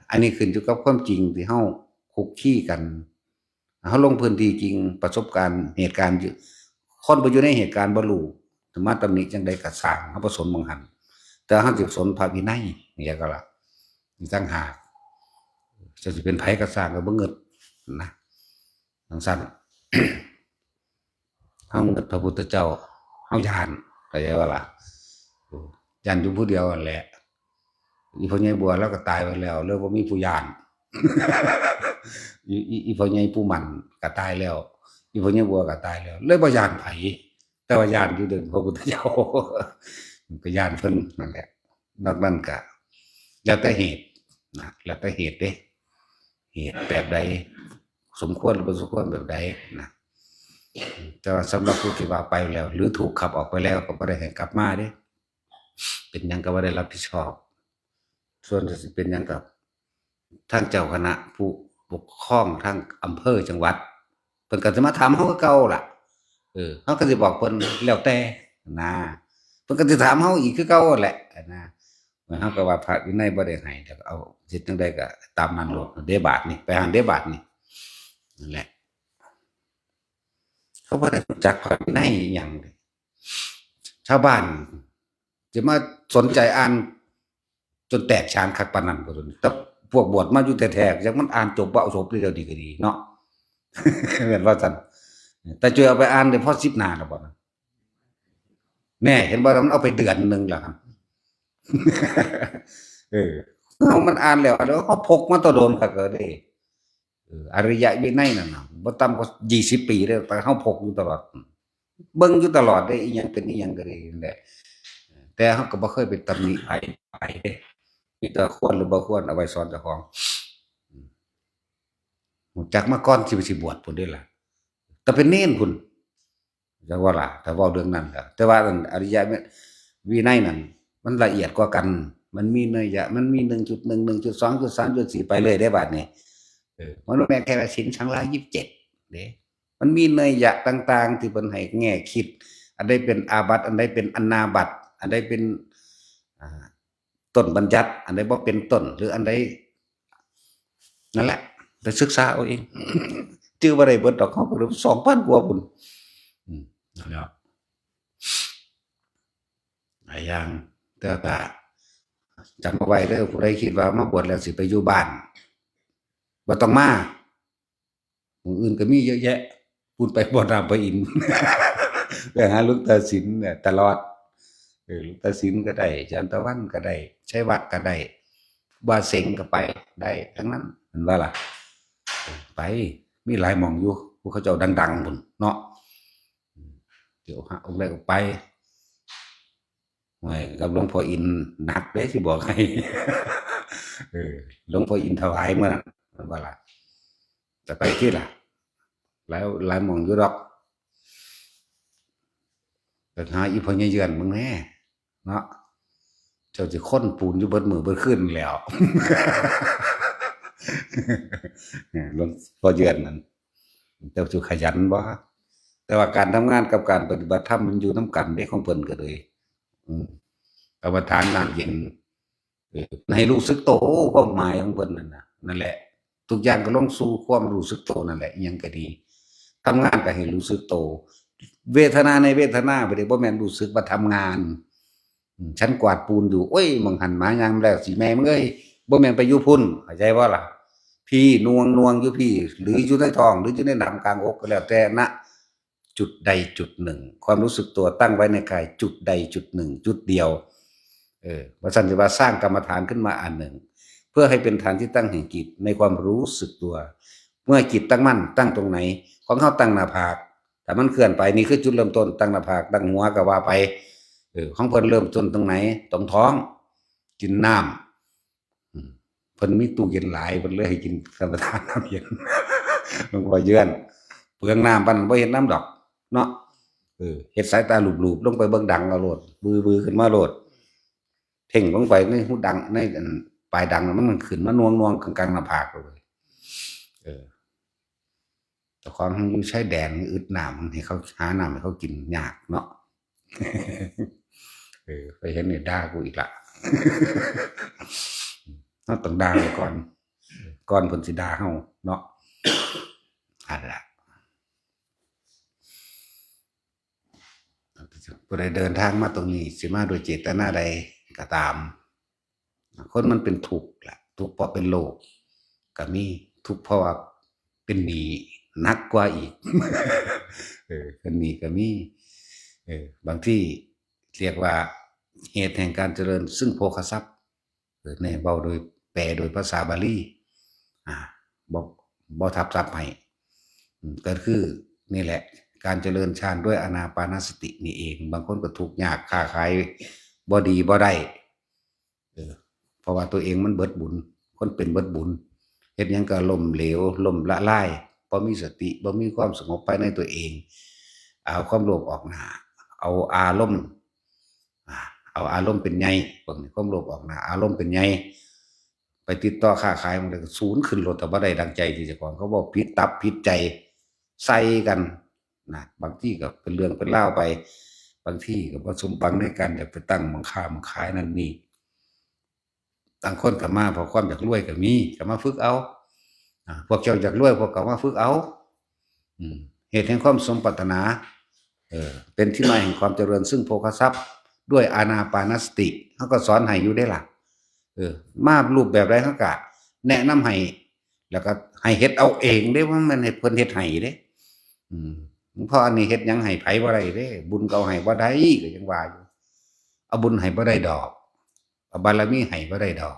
อันนี้ขึ้นอยู่กับความจริงที่เฮาค คุกคีกันเขาลงพื้นที่จริงประสบการณ์เหตุการณ์คนไปอยู่ในเหตุการณ์บ่รู้ธรรมะตำหนิจังใดก็สร้างเขาผสมบางหันแต่เขาสิสนพระวินัยนี่ก็ล่ะนี่ต่างหากจะสิเป็นไผก็สร้างก็บ่เงิดนะจังซั่น เฮาเงิดพระพุทธเจ้าเฮาย้านเข้าใจบ่ล่ะย้านอยู่ผู้เดียวนั่นแหละอีพ่อใหญ่บัวแล้วก็ตายไปแล้วเลยบ่มีผู้ย้าน อีพ่อใหญ่ผู้มันก็ตายแล้วอีพ่อใหญ่บัวก็ตายแล้วเลยบ่ย้านไผแต่ว่าย้านอยู่เดินพระพุทธเจ้า ก็ย้านเพิ่นนั่นแหละนอกนั้นก็แล้วแต่เหตุนะแล้วแต่เหตุเด้เหตุแบบใดสมควรหรือบ่สมควรแบบใดนะแต่ว่าสำหรับผู้ที่ว่าไปแล้วหรือถูกขับออกไปแล้วก็บ่ได้ให้กลับมาเด้เป็นหยังก็บ่ได้รับผิดชอบส่วนจะสิเป็นหยังกับทางเจ้าคณะผู้ปกครองทางอำเภอจังหวัดเพิ่นก็สิมาถามเฮาคือเก่าล่ะเฮาก็สิบอกเพิ่นแล้วแต่นะเพิ่นก็สิถามเฮาอีกคือเก่าแหละนะเฮาก็ว่าพระวินัยบ่ได้ให้แต่เอาสิจังได๋ก็ตามนั้นโลดเดบาทนี่ไปหันเดบาทนี่นั่นแหละเขาบ่ได้รู้จักพระวินัยอิหยังชาวบ้านจะมาสนใจอ่านจนแตกฉานคักปานนั้นบ่ซั่นแต่พวกบวชมาอยู่แท้ๆจักมันอ่านจบบ่เอาจบเดี๋ยวนี้ก็ดีเนาะ แม่นว่าซั่นแต่ช่วยเอาไปอ่านได้พอ10หน้าแล้วบ่นะแน่เห็นบ่มันเอาไปเดือนนึงแล้วครับ เออเฮามันอ่านแล้วเฮาพกมาแตะโดนคักเด้อริยวินัยนั่นน่ะบ่ต่ำกว่า20 ปีเด้อแต่เฮาพกอยู่ตลอดเบิ่งอยู่ตลอดเด้อิหยังเป็นอิหยังก็ได้นั่นแหละแต่เฮาก็บ่เคยไปตำหนิไผเด้มีแต่ควรหรือบ่ควรเอาไว้สอนเจ้าของรู้จักมาก่อนสิบวชพุ่นเด้ล่ะแต่เป็นเณรพุ่นจักว่าล่ะถ้าเว้าเรื่องนั้นก็แต่ว่าอันอริยวินัยนั่นมันละเอียดกว่ากันมันมีนัยยะมันมี 1.1 1.2 1.3 1.4ไปเลยเด้บัดนี้มันบ่แม่นแค่ว่าศีลชังลา27เด้มันมีนัยยะต่างๆที่เพิ่นให้แง่คิดอันใดเป็นอาบัติอันใดเป็นอนาบัติอันใดเป็นอ่าต้นบัญญัติอันใดบ่เป็นต้นหรืออันใดนั่นแหละไปศึกษาเอาเอง จื้อบ่ได้เบิดดอกเขาก็รู้ 2,000 กว่าพุ่นนั่นแหละหลายอย่างแต่ก็จำเอาไว้เด้อผู้ใดคิดว่ามาบวชแล้วสิไปอยู่บ้านบ่ต้องมามื้ออื่นก็มีเยอะแยะพูดไปบ่น้ำพระอินทร์ ไปหาหลวงตาสินเนี่ยตลอดหลวงตาสินก็ได้อาจารย์ตะวันก็ได้ชัยวัฒน์ก็ได้บาเส็งก็ไปได้ทั้งนั้นเห็นว่าล่ะไปมีหลายหม่องอยู่ผู้เขาเจ้าดังๆพุ่นเนาะเดี๋ยวหาองค์ใดก็ไปไม่กับหลวงพ่ออินหนักเด้สิบอกให้ หลวงพ่ออินถวายเมื่อนั้นว่าล่ะจะไปที่ล่ะแล้วหลายหม่องอยู่ดอกแต่หาอีพ่อใหญ่เยือนมึงแน่เนาะเจ้าสิค้นปูนอยู่เบิดมื้อเบิดคืนแล้ว หลวงพ่อเยือนนั่นเจ้าสิขยันบ่แต่ว่าการทำงานกับการปฏิบัติธรรมมันอยู่นำกันเด้ของเพิ่นก็เลยกรรมฐานน้ำเย็นให้รู้สึกโตความหมายของเพิ่นนั่นน่ะนั่นแหละทุกอย่างก็ลงสู่ความรู้สึกโตนั่นแหละอิหยังก็ดีทำงานก็ให้รู้สึกโตเวทนาในเวทนาบ่ได้บ่แม่นรู้สึกว่าทำงานฉันกวาดปูนอยู่โอ้ยมึงหันมายามแล้วสิแม่มึงเอ้ยบ่แม่นไปอยู่พุ่นเข้าใจบ่ล่ะพี่นวงอยู่พี่หรืออยู่ในท้องหรืออยู่ในหนำกลางอกก็แล้วแต่ณจุดใดจุดหนึ่งความรู้สึกตัวตั้งไว้ในกายจุดใดจุดหนึ่งจุดเดียวว่าซั่นสิว่าสร้างกรรมฐานขึ้นมาอันหนึ่งเพื่อให้เป็นฐานที่ตั้งแห่งจิตในความรู้สึกตัวเมื่อจิตตั้งมั่นตั้งตรงไหนของเฮาตั้งหน้าผากแต่มันเคลื่อนไปนี่คือจุดเริ่มต้นตั้งหน้าผากตั้งหัวก็ว่าไปของเพิ่นเริ่มต้นตรงไหนตรงท้องกินน้ำเพิ่นมีตู้เย็นหลายเพิ่นเลยให้กินกรรมฐานน้ำเย็น หลวงพ่อเยือนเปลืองน้ำปานบ่เฮ็ดน้ำดอกเนาะเฮ็ดสายตาหลูบๆลงไปเบิ่งดังเอาโลดบือขึ้นมาโลดเพ่งลงไปในหูดังในปลายดังมันขึ้นมานวงๆกลางๆหน้าผากเลยแต่ของอยู่ชายแดนอึดน้ำให้เขาหาน้ำให้เขากินยากเนาะ ไปเห็นนี่ด่ากูอีกละ เฮาต้องด่าไว้ก่อนเพิ่นสิด่าเฮา เนาะอันละผู้ใดเดินทางมาตรงนี้สิมาโดยเจตนาใดก็ตามคนมันเป็นทุกข์แหละทุกข์เพราะเป็นโรคก็มีทุกข์เพราะว่าเป็นหนี้หนักกว่าอีกเป็นหนี้ก็มีบางที่เรียกว่าเหตุแห่งการเจริญซึ่งโภคทรัพย์ในเบาโดยแปลโดยภาษาบาลีบ่ทับศัพท์ให้ก็คือนี่แหละการเจริญฌานด้วยอานาปานสตินี่เองบางคนก็ทุกข์ยากค้าขายบ่ดีบ่ได้เพราะว่าตัวเองมันเบิดบุญคนเป็นเบิดบุญเฮ็ดหยังก็ล่มเหลวล่มละลายบ่มีสติบ่มีความสงบภายในตัวเองเอาความโลภออกหน้าเอาอารมณ์เป็นใหญ่พวกนี้ความโลภออกหน้าอารมณ์เป็นใหญ่ไปติดต่อค้าขายมันก็ศูนย์ขึ้นรถแต่บ่ได้ดังใจที่เจ้าของเขาบอกผิดตับผิดใจใส่กันนะบางที่ก็เป็นเรื่องเป็นเล่าวไปบางที่ก็บ่สมหวังในการจะไปตั้งมังค่ามังขายนั่นนี่ต่างคนก็มาเพราะความอยากรวยก็มีก็มาฝึกเอาพวกเจ้าอยากรวยพวกก็มาฝึกเอาเหตุแห่งความสมปรารถนาเป็นที่มาแห่งความเจริญซึ่งโภคทรัพย์ด้วยอานาปานสติเขาก็สอนให้อยู่ได้ล่ะมารูปแบบใดเขาก็แนะนำให้แล้วก็ให้เฮ็ดเอาเองได้ว่ามันให้เพิ่นเฮ็ดให้เด้เพราะอันนี้เฮ็ดหยังให้ไผบ่ได้เด้บุญก็เอาให้บ่ได้ก็ยังว่าอยู่เอาบุญให้บ่ได้ดอกเอาบารมีให้บ่ได้ดอก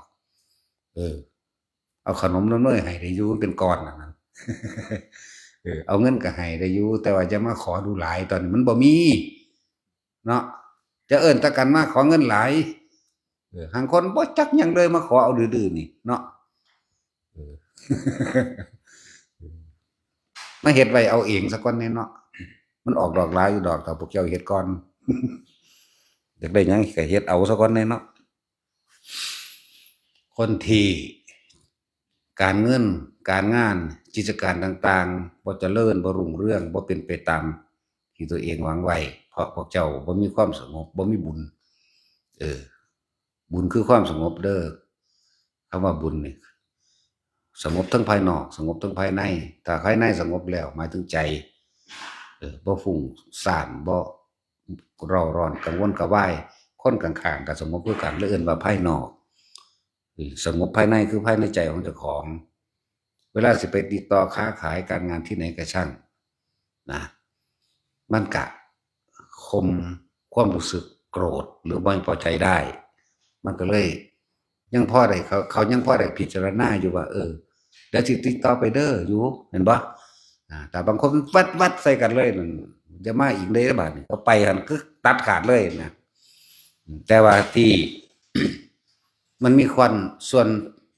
เอาขนมน้ำเนยให้ได้อยู่เป็นก้อนนั่นเอาเงินก็ให้ได้อยู่แต่ว่าจะมาขอดูหลายตอนนี้มันบ่มีเนาะจะเอิ้นตะกันมาขอเงินหลายหางคนบ่จักหยังเลยมาขอเอาดื้อๆนี่เนาะมาเฮ็ดไว้เอาเองซะก่อนแน่เนาะมันออกดอกหลายอยู่ดอกถ้าพวกเจ้าเฮ็ดก่อนอยากได้หยังก็เฮ็ดเอาซะก่อนแน่เนาะคนที่การเงินการงานกิจการต่างๆบ่เจริญบ่รุ่งเรืองบ่เป็นไปตามที่ตัวเองหวังไว้เพราะพวกเจ้าบ่มีความสงบบ่มีบุญบุญคือความสงบเด้อคำว่าบุญนี่สงบทั้งภายนอกสงบทั้งภายในถ้าภายในสงบแล้วหมายถึงใจบ่ฟุ้งซ่านบ่เร่าร้อนกังวลกระวายคนข้างๆก็สงบคือกันเลยเอิ้นว่าภายนอกสงบภายในคือภายในใจของเจ้าของเวลาสิไปติดต่อค้าขายการงานที่ไหนก็ช่างนะมันกะข่มความรู้สึกโกรธหรือไม่พอใจได้มันก็เลยยังพอได้เขายังพอได้พิจารณาอยู่ว่าเดี๋ยวสิติดต่อไปเด้ออยู่เห็นบ่แต่บางคนวัดใส่กันเลยนั่นจะมาอีกได้บาดนี้ก็ไปหั่นคือตัดขาดเลยนะแต่ว่าที่ มันมีความส่วน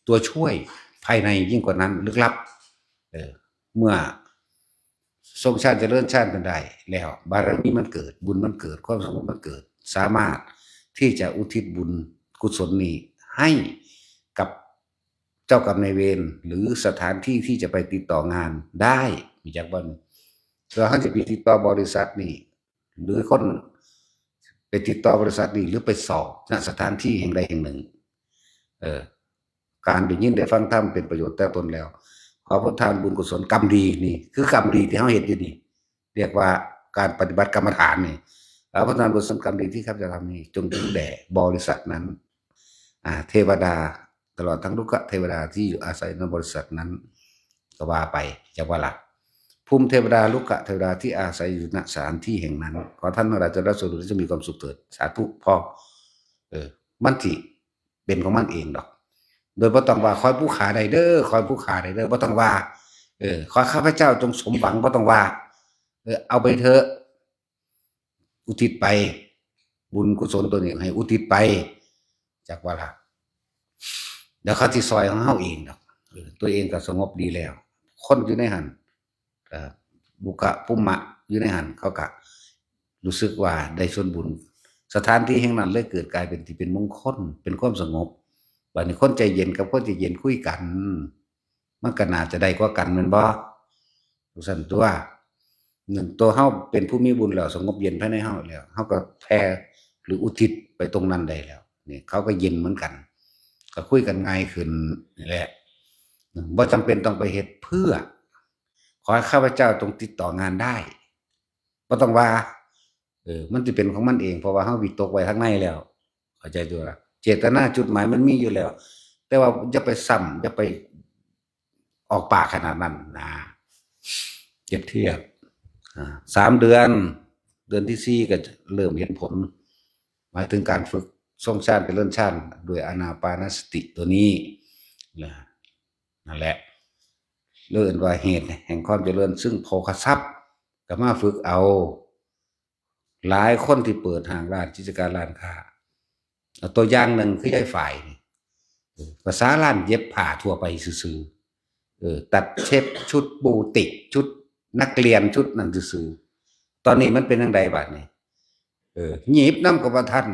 ตัวช่วยภายในยิ่งกว่านั้นลึกลับเมื่อทรงชาติเจริญชาติเป็นได้แล้วบารมีมันเกิดบุญมันเกิดความสงบมันเกิดสามารถที่จะอุทิศบุญกุศลนี้ให้กับเจ้ากรรมนายเวรหรือสถานที่ที่จะไปติดต่องานได้มีจากบ้านเราให้จะไปติดต่อบริษัทนี้หรือคนไปติดต่อบริษัทนี้หรือไปสอบณสถานที่แห่งใดแห่งหนึ่งการได้ยินได้ฟังธรรมเป็นประโยชน์แต่ตนแล้วขอพระทานบุญกุศลกรรมดีนี่คือกรรมดีที่เขาเห็นอยู่นี่เรียกว่าการปฏิบัติกรรมฐานนี่ขอพระทานบุญกุศลกรรมดีที่ข้าพเจ้าทำนี้จงถึงแด่บริษัทนั้นเทวดาตลอดทั้งลูกเทวดาที่อยู่อาศัยในบริษัทนั้นก็ว่าไปจะว่าหลักภูมิเทวดาลูกเทวดาที่อาศัยอยู่ณสถานที่แห่งนั้นขอท่านทั้งหลายจะรับส่วนจะมีความสุขเถิดสาธุพอมันที่เป็นของมันเองดอกโดยบ่ต้องว่าคอยผู้ขาใดเด้อคอยผู้ขาใดเด้อบ่ต้องว่าขอข้าพเจ้าจงสมหวังบ่ต้องว่าเอาไปเถอะอุทิศไปบุญกุศลตัวนี้ให้อุทิศไปจากว่าล่ะเดี๋ยวเขาสิซอยของเฮาเองดอกตัวเองก็สงบดีแล้วคนอยู่ในหันบุกะปุมมะอยู่ในหันเขาก็รู้สึกว่าได้ส่วนบุญสถานที่แห่งนั้นเลยเกิดกลายเป็นที่เป็นมงคลเป็นความสงบบัดนี้คนใจเย็นกับคนใจเย็นคุยกันมันก็น่าจะได้กว่ากันแม่นบ่ทุกสั่นตัวหนึ่งตัวเฮาเป็นผู้มีบุญแล้วสงบเย็นภายในเฮาแล้วเฮาก็แผ่หรืออุทิศไปตรงนั้นได้แล้วนี่เขาก็เย็นเหมือนกันก็คุยกันง่ายขึ้นนี่แหละ บ่จำเป็นต้องไปเฮ็ดเพื่อขอให้ข้าพเจ้าจงติดต่องานได้บ่ต้องว่ามันสิเป็นของมันเองเพราะว่าเฮาวิตกไว้ข้างในแล้วเข้าใจตัวล่ะเจตนาจุดหมายมันมีอยู่แล้วแต่ว่าอย่าไปซ้ำอย่าไปออกปากขนาดนั้นนะเปรียบเทียบ3เดือนเดือนที่4ก็เริ่มเห็นผลหมายถึงการฝึกทรงฌานเจริญฌานด้วยอานาปานสติตัวนี้นั่นแหละเรื่องว่าเหตุแห่งความเจริญซึ่งโภคทรัพย์ก็มาฝึกเอาหลายคนที่เปิดห้างร้านกิจการร้านค้าตัวอย่างหนึ่งคือยายฝ่ายภาษาร้านเย็บผ้าทั่วไปซื่อตัดเช็ดชุดบูติกชุดนักเรียนชุดนั่นซื่อตอนนี้มันเป็นจังไดบัดนี้หยิบนำกับว่าท่าน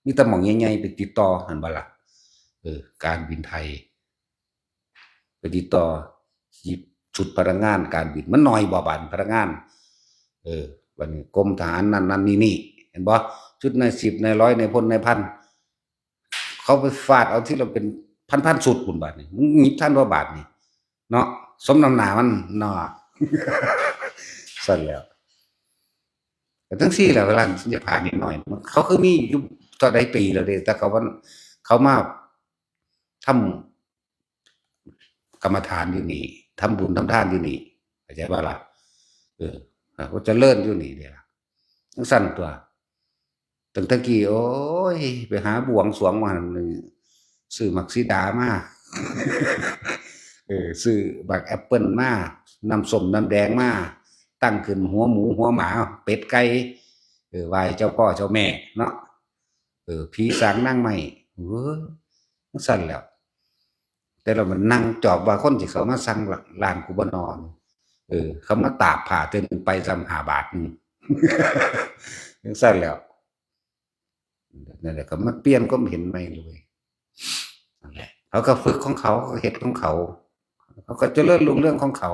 มีแต่หม่องใหญ่ๆไปติดต่อหั่นบ่ล่ะการบินไทยไปติดต่อหยิบชุดพนักงานการบินมันน้อยบ่บัดพนักงานบัดนี้กรมทหารนั่นๆนี่เห็นบ่ชุดใน10ใน100ในพลในพันเขาไปฟาดเอาที่เราเป็นพันๆสุดพุ่นบาดนี้มึงหยิบท่านว่าบาดนี้เนาะสมน้ำหน้ามันเนาะ สั่นแล้วแต่ทั้งสี่แหละเวลาจะผ่านนิดหน่อยเขาคือมีอยู่ต่อได้ปีแล้วเด้แต่เขาว่าเขามาทำกรรมฐานอยู่นี่ทำบุญทำทานอยู่นี่เข้าใจป่ะล่ะเขาจะเลิ่นอยู่นี่เดียวทั้งสั้นตัวตั้งแต่กี้โอ้ยไปหาบวงสรวงมาซื้อมักซีดามา ซื้อบักแอปเปิลมาน้ำส้มน้ำแดงมาตั้งขึ้นหัวหมูหัวหมาเป็ดไก่ไหว้เจ้าพ่อเจ้าแม่เนาะผีสางนั่งใหม่สั่นแล้วแต่เรามันนั่งจอบว่าคนที่เขามาสั่งร้านกูบ่นอนเขามาตากผ้าเต็มไปซ้ำ5 บาทนึง สั่นแล้วนั่นแหละก็มาเปลี่ยนก็เห็นไม่เลยนั่นแหละเขาก็ฝึกของเขาเฮ็ดของเขาเขาก็เจริญรุ่งเรื่องของเขา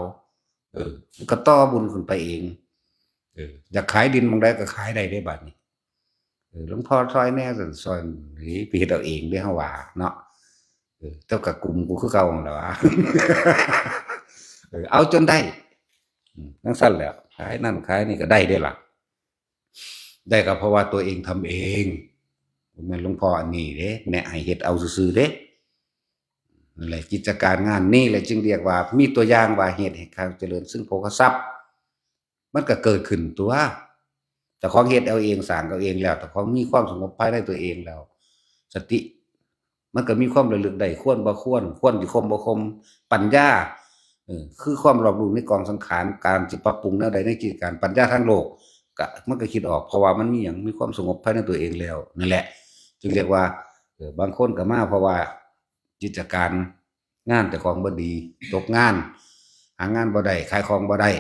ก็ต่อบุญขึ้นไปเองอยากขายดินบางใดก็ขายได้บัดนี้หลวงพ่อซอยแน่สั่นซอยนี่ไปเฮ็ดเอาเองเด้เฮาว่าเนาะเจ้ากับกลุ่มกูคือเก่าหั่นล่ะวะ เอาจนได้จังซั่นแหล้วขายนั่นขายนี่ก็ได้เด้ล่ะได้ก็เพราะว่าตัวเองทำเองบ่แม่นหลวงพ่ออันนี้เด้แนะให้เฮ็ดเอาซื่อๆเด้นั่นแหละกิจการงานนี่แหละจึงเรียกว่ามีตัวอย่างว่าเหตุแห่งความเจริญซึ่งโภคทรัพย์มันก็เกิดขึ้นตัวแต่ของเฮ็ดเอาเองสร้างเอาเองแล้วแต่ของมีความสงบภายในตัวเองแล้วสติมันก็มีความระลึกได้ควรบ่ควรสิคมบ่คมปัญญาคือความรอบรู้ในกองสังขารการสิปรับปรุงแนวใดในกิจการปัญญาทางโลกก็มันก็คิดออกเพราะว่ามันมีหยังมีความสงบภายในตัวเองแล้วนั่นแหละจึงเรียกว่าบางคนก็มาเพราะว่ากิจการงานแต่ของบ่ดีตกงานหางานบ่ได้ขายของบ่ได้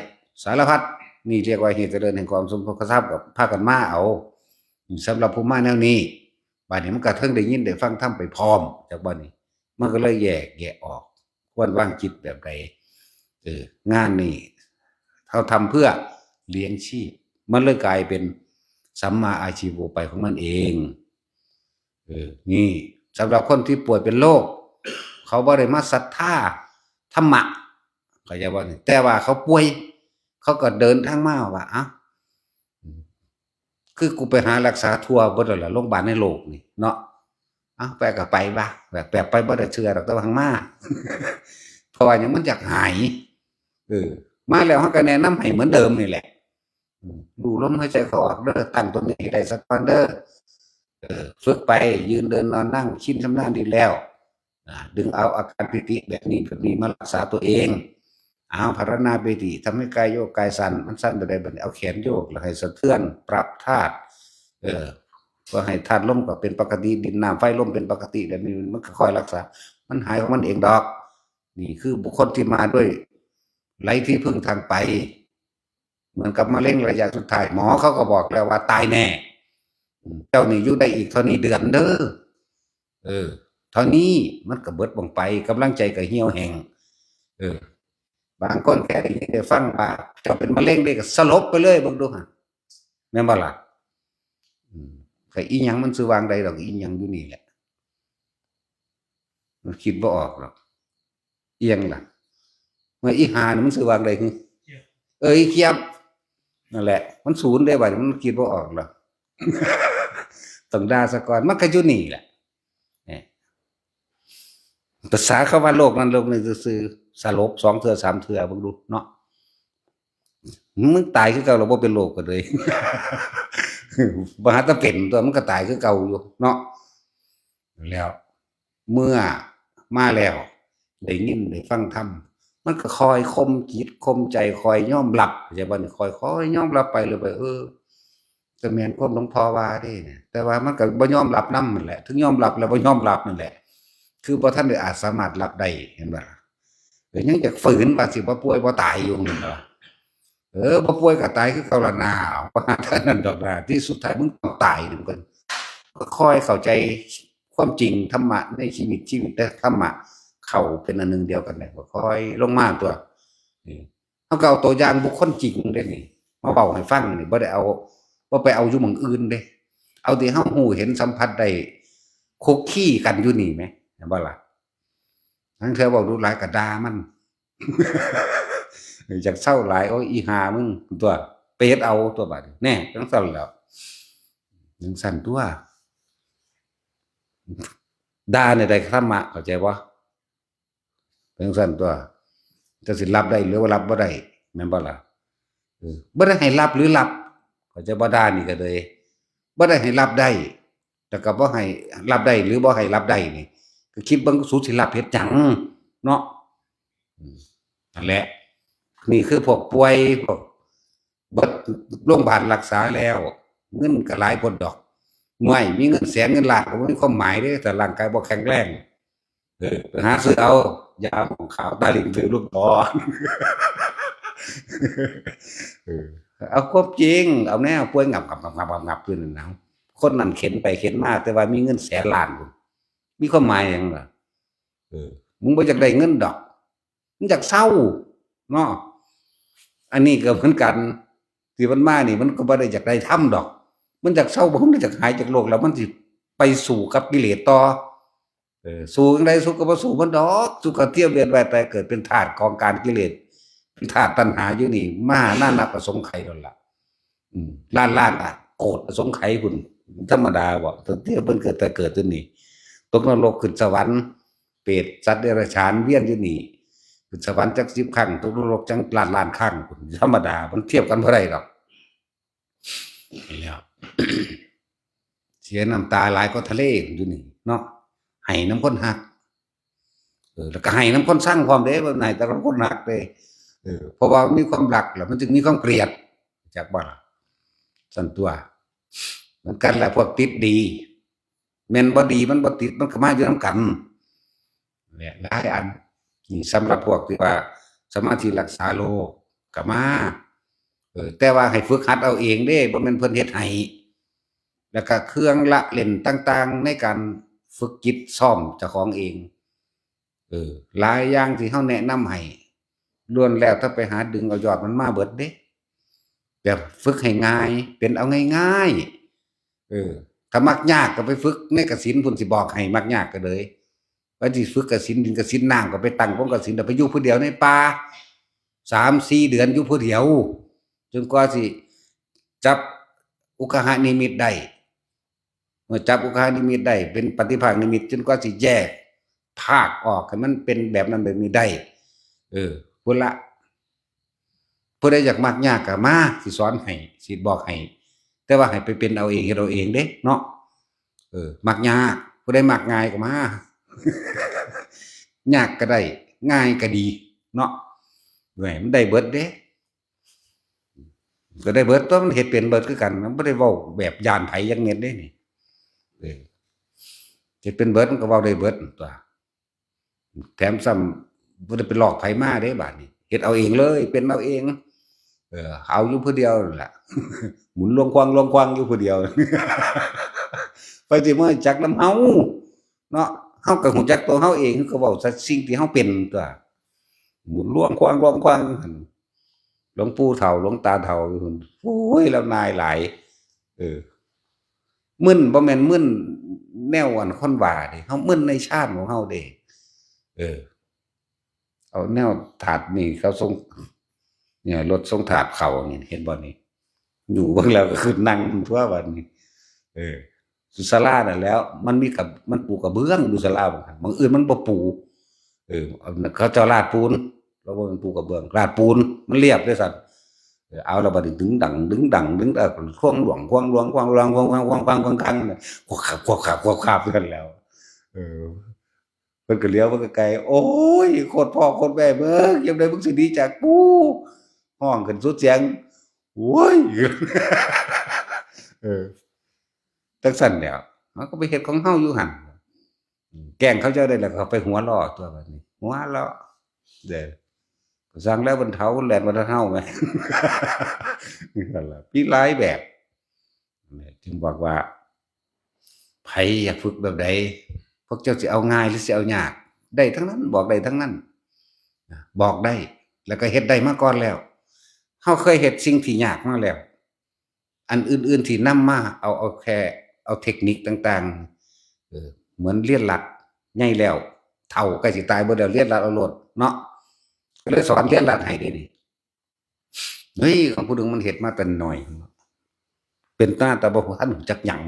สารพัดนี่เรียกว่าเหตุเจริญแห่งความสมภพทรัพย์กับพากันมาเอาสำหรับผู้มาแนวนี้บัดนี้มันก็เทิงได้ยินได้ฟังธรรมไปพร้อมจากบัดนี้มันก็เลยแยกแยะออกควรวางจิตแบบใดงานนี่เขาทำเพื่อเลี้ยงชีพมันเลยกลายเป็นสัมมาอาชีโวไปของมันเองนี่สำหรับคนที่ป่วยเป็นโรคเขาบ่ได้มาศรัทธาธรรมะเข้าใจบ่แต่ว่าเขาป่วยเขาก็เดินทางมาว่าอ้าวคือกูไปหารักษาทั่วบ่ได้ล่ะโรงพยาบาลในโลกนี่เนาะอ้าวไปก็ไปบ่แบบไปบ่ได้เชื่อดอกแต่ว่าหังมา เพราะว่าหยังมันอยากหายมาแล้วเฮาก็แนะนำให้เหมือนเดิมนี่แหละดูลมหายใจเข้าออกเด้อตั้งตรงนี้ได้สักวันเด้อฝึกไปยืนเดินนอนนั่งชินชำนาญดีแล้วดึงเอาอาการปิติแบบนี้มารักษาตัวเองเอาภาวนาปิติทำให้กายโยกกายสั่นมันสั่นไปได้บัดนี้เอาแขนโยกแล้วให้สะเทือนปรับธาตุก็ให้ธาตุลมก็เป็นปกติดินน้ำไฟลมเป็นปกติแบบนี้มันก็ค่อยรักษามันหายของมันเองดอกนี่คือบุคคลที่มาด้วยไร้ที่พึ่งทางไปเหมือนกับมะเร็งระยะสุดท้ายหมอเขาก็บอกแล้วว่าตายแน่เจ้านี่อยู่ได้อีกเท่านี้เดือนเด้อเท่านี้มันก็เบิดบ่งไปกำลังใจก็เหี่ยวแห้งบางคนแค่ได้ฟังว่าเจ้าเป็นมะเร็งได้ก็สลบไปเลยเบิ่งดูหั่นแม่นบ่ล่ะก็อีหยังมันสิวางใดดอกอีหยังอยู่นี่แหละมันคิดบ่ออกหรอก เอียงล่ะเมื่ออีหานี่มันสิวางได้คืออีเกียบนั่นแหละมันศูนย์ได้บัดนี้มันคิดบ่ออกหรอกต้องด่าซะก่อนมันก็อยู่นี่แหละภาษาเขาว่าโลกนั้นโลกนี้ซื่อๆสลบ2เทื่อ3เทื่อเบิ่งดูเนาะมึงตายคือเก่าแล้วบ่เป็นโรคก็เลย บ่หาแต่เป็นตัวมันก็ตายคือเก่าอยู่เนาะแล้วเมื่อมาแล้วได้ยินได้ฟังธรรมมันก็คอยข่มจิตข่มใจคอยยอมรับเข้าใจบ่นี่คอยยอมรับไปเลยว่าก็แม่นความหลวงพ่อว่าเด้เนี่ยแต่ว่ามันก็บ่ยอมรับนำนั่นแหละถึงยอมรับแล้วบ่ยอมรับนั่นแหละคือบ่ทันได้อาจสามารถรับได้เห็นบ่ก็ยังจะฝืนว่าสิบ่ป่วยบ่ตายอยู่นั่นล่ะบ่ป่วยก็ตายคือเก่าล่ะนาว่าเท่านั้นดอกนะที่สุดท้ายมึงต้องตายนั่นก่อนก็ค่อยเข้าใจความจริงธรรมะในชีวิตและธรรมะเข้าเป็นอันหนึ่งเดียวกันแหละก็ค่อยลงมาตัวนี่เฮาก็เอาตัวอย่างบุคคลจริงเด้นี่มาเว้าให้ฟังนี่บ่ได้เอาบ่ไปเอาอยู่หม้องอื่นเด้เอาที่เฮารู้เห็นสัมผัสได้คุกคีกันอยู่นี่แหมเห็นบ่ล่ะลางเทื่อเว้าดูหลายก็ด่ามัน อยากเศร้าหลายโอ้ยอีหามึงตัวไปเฮ็ดเอาตัวบัดนี้แน่จังซั่นแหล้วจังซั่นตัวด่าในใดธรรมะเข้าใจบ่จังซั่นตัวจะสิรับได้หรือว่ารับบ่ได้แม่นบ่ล่ะบ่ได้ให้รับหรือรับเข้าใจบ่ด่านี่ก็เลยบ่ได้ให้รับได้แต่ก็บ่ให้รับได้หรือบ่ให้รับได้นี่ก็คิดเบิ่งสูสิรับเฮ็ดหยังเนาะนั่นแหละนี่คือพวกป่วยพวกเบิดโรงพยาบาลรักษาแล้วเงินก็หลายพ้นดอกห่วยมีเงินแสนเงินล้านก็บ่มีความหมายเด้ถ้าร่างกายบ่แข็งแรงไปหาซื้อเอายาหมองขาวตาลิ่งถือลูกศรเอาความจริงเอาแนวป่วยงับอยู่นั่นน่ะคนนั้นเข็นไปเข็นมาแต่ว่ามีเงินแสนล้านพุ่นมีความหมายหยังล่ะมึงบ่อยากได้เงินดอกมึงอยากเศร้าเนาะอันนี้ก็เหมือนกันที่มันมานี่มันก็บ่ได้อยากได้ธรรมดอกมันอยากเศร้าบ่มันอยากหายจากโลกแล้วมันสิไปสู่กับกิเลสต่อสู้จังไดสู้ก็บ่สู้มันดอกสู้ก็เที่ยวเวียนว่ายตายเกิดเป็นทาสของการกิเลสเป็นทาสตัณหาอยู่นี่มานานับอสงไขยนั่นล่ะล้านๆโกรธอสงไขยพุ่นธรรมดาบ่ตั้งแต่เพิ่นเกิดแต่เกิดจนนี่ตกนรกขึ้นสวรรค์เปรตสัตว์เดรัจฉานเวียนอยู่นี่ขึ้นสวรรค์จัก10ครั้งตกนรกจังล้านๆครั้งพุ่นธรรมดามันเทียบกันบ่ได้ดอกนี่แล้ว เสียน้ำตาหลายก็ทะเลอยู่นี่เนาะให้น้ำคนหักแล้วก็ให้น้ำคนสร้างความเด้บ่ไหนแต่ละคนหักเด้เพราะว่ามีความรักแล้วมันจึงมีความเกลียดจักบ่ล่ะซั่นตัวเหมือนกันแหละพวกติดดีแม่นบ่ดีมันบ่ติดมันก็มาอยู่นำกันแหละหลายอันนี่สำหรับพวกที่ว่าสมาธิรักษาโรคก็มาแต่ว่าให้ฝึกหัดเอาเองเด้บ่แม่นเพิ่นเฮ็ดให้แล้วก็เครื่องละเล่นต่างๆในการฝึกจิตซ่อมเจ้าของเองหลายอย่างที่เฮาแนะนำให้ล้วนแล้วถ้าไปหาดึงเอายอดมันมาเบิดเด้แบบฝึกให้ง่ายเป็นเอาง่ายๆถ้ามักยากก็ไปฝึกในกสิณพุ่นสิบอกให้มักยากก็เลยว่าสิฝึกกสิณดินกสิณน้ำก็ไปตั้งวงกสิณแล้วไปอยู่ผู้เดียวในป่า3-4 เดือนอยู่ผู้เดียวจนกว่าสิจับอุคหานิมิตได้เมื่อจับอุคหานิมิตได้เป็นปฏิภาคนิมิตจนกว่าสิแยกภาคออกให้มันเป็นแบบนั้นแบบนี้ได้พุ่นละผู้ใดอยากมักยากก็มาสิสอนให้สิบอกให้แต่ว่าให้ไปเป็นเอาเองเฮ็ดเอาเองเด้เนาะมักยากผู้ใดมักง่ายก็มายากก็ได้ง่ายก็ดีเนาะแหมมันได้เบิดเด้ก็ได้เบิดตัวมันเฮ็ดเป็นเบิดคือกันมันบ่ได้เว้าแบบย้านไผอย่างเงี้ยเด้นี่เฮ็ดเป็นเบิดมันก็เว้าได้เบิดตัวแถมซ้ำบ่ได้ไปหลอกไผมาเด้บัดนี้เฮ็ดเอาเองเลยเป็นเอาเองเอาอยู่ผู้เดียวนั่นล่ะหมุนลวงควางอยู่ผู้เดียวไปสิมาจักนำเฮาเนาะเฮาก็ฮู้จักตัวเฮาเองก็เว้าสักสิ่งที่เฮาเป็นตัวหมุนลวงควางหั่นหลวงปู่เฒ่าหลวงตาเฒ่าโอ้ยแล้วนายหลายมึนบ่แม่นมึนแนวอันคนว่าเด้เฮามึนในชาติของเฮาเด้ เอาแนวถาดนี่เขาส่งเนี่ยรถส่งถาดเขานี่เห็นบ่นี่อยู่เบิ่งแล้วก็คือนั่งทั่ววันนี้เออสุศาลานั่นแหล้ว มันมีกับมันปูกระเบื้องอยู่ศาลาบางครั้งบางอื่นมันบ่ปูเขาเจ้าลาดปูนแล้วบ่แม่นปูกระเบื้องลาดปูนมันเรียบเด้อซั่นเอาแล้วบัดนี้ดึงดังควงหลวงควงหลวงควงหลวงควงกังน่ะควกคาบกันแล้วเออเพิ่นก็เลี้ยวเพิ่นก็ไกลโอ๊ยโคตรพ่อโคตรแม่เบิ่งยามใดมึงสิหนีจากกูฮ้องขึ้นสุดเสียงโอ้ยเออจังซั่นแหล้วเฮาก็ไปเฮ็ดของเฮาอยู่หั่นแกล้งเขาเจ้าได้แล้วก็ไปหัวเราะตัวบัดนี้หัวเราะเด้อก็สั่งแล้วบรรเทาแล่นบ่ทันเฮาแหมนั่นล่ะมีหลายแบบจึงบอกว่าไผอยากฝึกแบบใดพวกเจ้าสิเอาง่ายหรือสิเอายากได้ทั้งนั้นบอกได้ทั้งนั้นบอกได้แล้วก็เฮ็ดได้มาก่อนแล้วเฮาเคยเฮ็ดสิ่งที่ยากมาแล้วอันอื่นๆที่นำมาเอาแค่เอาเทคนิคต่างๆเหมือนเรียนรัดใหญ่แล้วเฒ่าใกล้สิตายเบิดแล้วเรียนรัดเอาโลดเนาะก็เลยสอนเรียนรัดให้เดี๋ยวนี้เฮ้ยของผู้หนึ่งมันเฮ็ดมาแต่น้อยเป็นตาแต่บ่ทันรู้จักหยัง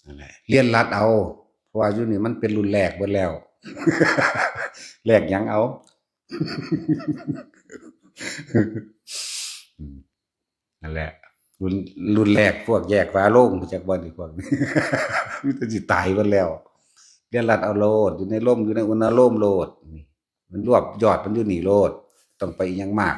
นั่นแหละเรียนรัดเอาเพราะว่าอยู่นี่มันเป็นรุ่นแรกเบิดแล้วแรกหยังเอานั่นแหละรุ่นแรกพวกแยกฝาโลงจากบ่นี่พวกนี้มีแต่สิตายเบิดแล้วเรียนรัดเอาโลดอยู่ในร่มอยู่ในอุณโลมโลดนี่มันรวบยอดมันอยู่นี่โลดต้องไปอีหยังมาก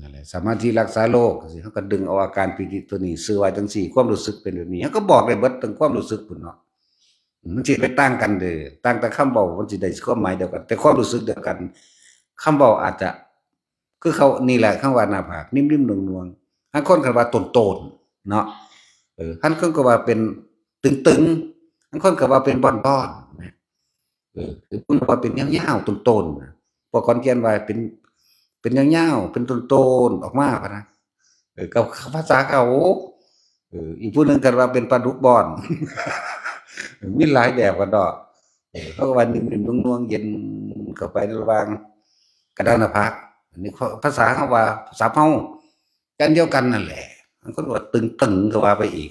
นั่นแหละสมาธิรักษาโรคสิเขาก็ดึงเอาอาการปิติตัวนี้สื่อว่าจังซี่ความรู้สึกเป็นแบบนี้เขาก็บอกได้เบิดถึงความรู้สึกพุ่นเนาะมันสิไปต่างกันเด้อต่างแต่คำเว้ามันสิได้ความหมายเดียวกันแต่ความรู้สึกเดียวกันคำเว้าอาจจะคือเขานี่แหละคำว่าหน้าผากนิ่มๆนวลๆบางคนก็ว่าโตนๆเนาะบางคนก็ว่าเป็นตึงๆบางคนก็ว่าเป็นบ้อนๆนะหรือเพิ่นว่าเป็นยาวๆโตนๆพวกขอนแก่นว่าเป็นยาวๆเป็นโตนๆออกมาพะนะก็ภาษาเขาอีกผู้หนึ่งก็ว่าเป็นปลาดุกบ่อนมีหลายแบบกันดอกเขาก็ว่านิ่มๆนวลๆเย็นเข้าไประหว่างกระดานหน้าผากอันนี้ภาษาเขาว่าภาษาเฮากันเดียวกันนั่นแหละบางคนว่าตึงๆก็ว่าไปอีก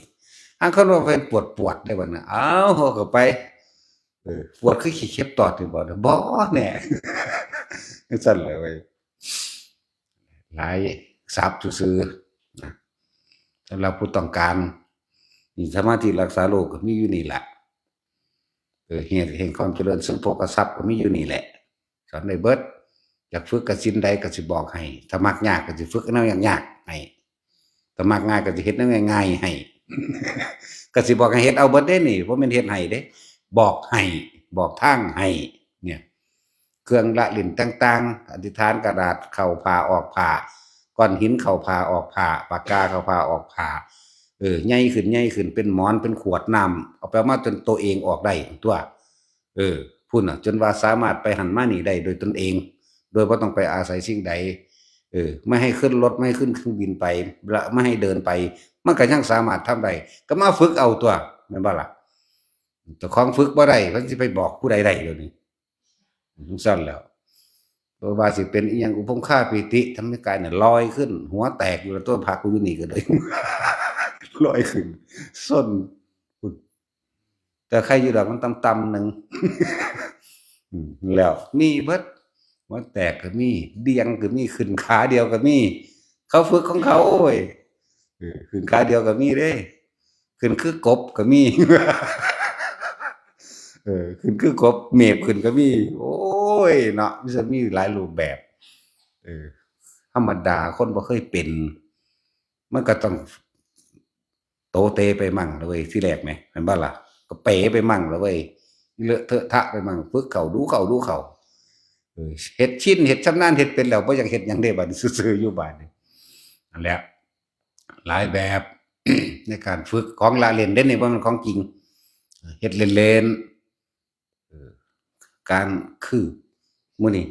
บางคนว่าเป็นปวดๆได้บัดน่ะอ้าวเฮาก็ไปปวดคือขี้เข็บตอดนี่บ่บ่แน่จังซั่นแหละเว้ยหลายศัพท์ซื่อๆนะสำหรับผู้ต้องการนี่สมาธิรักษาโรคก็มีอยู่นี่แหละเหตุแห่งความเจริญซึ่งโภคทรัพย์ก็มีอยู่นี่แหละสอนได้เบิดอยากฝึกกสินใดก็สิบอกให้ถ้ามักยากก็สิฝึกแนวยากๆให้ถ้ามักง่ายก็สิเฮ็ดแนวง่ายๆให้ก็สิบอกให้เฮ็ดเอาเบิดเด้นี่บ่แม่นเฮ็ดให้เด้บอกให้บอกทางให้เนี่ยเครื่องละลิ้นต่างๆอธิษฐานกระดาษเข้าผ่าออกผ่าก้อนหินเข้าผ่าออกผ่าปากกาเข้าผ่าออกผ่าใหญ่ขึ้นเป็นหมอนเป็นขวดน้ำเอาไปมาจนตัวเองออกได้ตัวพุ่นน่ะจนว่าสามารถไปหันมานี่ได้โดยตนเองโดยบ่ต้องไปอาศัยสิ่งใดไม่ให้ขึ้นรถไม่ให้ขึ้นเครื่องบินไปไม่ให้เดินไปมันก็ยังสามารถทำได้ก็มาฝึกเอาตัวแม่นบ่ล่ะเจ้าของฝึกบ่ได้เพิ่นสิไปบอกผู้ใดได้เดี๋ยวนี้จังซั่นแหล้วบ่ว่าสิเป็นอิหยังอุปมฆาปีติทำให้กายน่ะลอยขึ้นหัวแตกอยู่แล้วต้นผักกูอยู่นี่ก็เลย ลอยขึ้นส้นพุ่นแต่ใครอยู่ดอกมันต่ำๆหนึ่ง แล้วมีเบิดหัวแตกก็มีเดียงก็มีขึ้นขาเดียวก็มีเขาฝึกของเขาโอ้ยขึ้นขาเดียวก็มีเด้ขึ้นคือกบก็มี ขึ้นคือกบเมฟขึ้นก็มีโอ้ยเนาะมันจะมีหลายรูปแบบเออธรรมดาคนบ่เคยเป็นมันก็ต้องโตเตไปมั่งแล้วเว้ยที่แรกไหมเห็นบ่ล่ะก็เป๋ไปมั่งแล้วเว้ยเลอะเทอะทะไปมั่งฝึกเข้าดูเข้าเฮ็ดชินเฮ็ดชำนาญเฮ็ดเป็นแล้วบ่อยากเฮ็ดหยังเด้บัดนี้ซื่อๆอยู่บ้านนี่นั่นแหละหลายแบบ ในการฝึกของละเล่นเด้นี่บ่แม่นของจริงเฮ็ดเล่นๆการคือมื้อนี้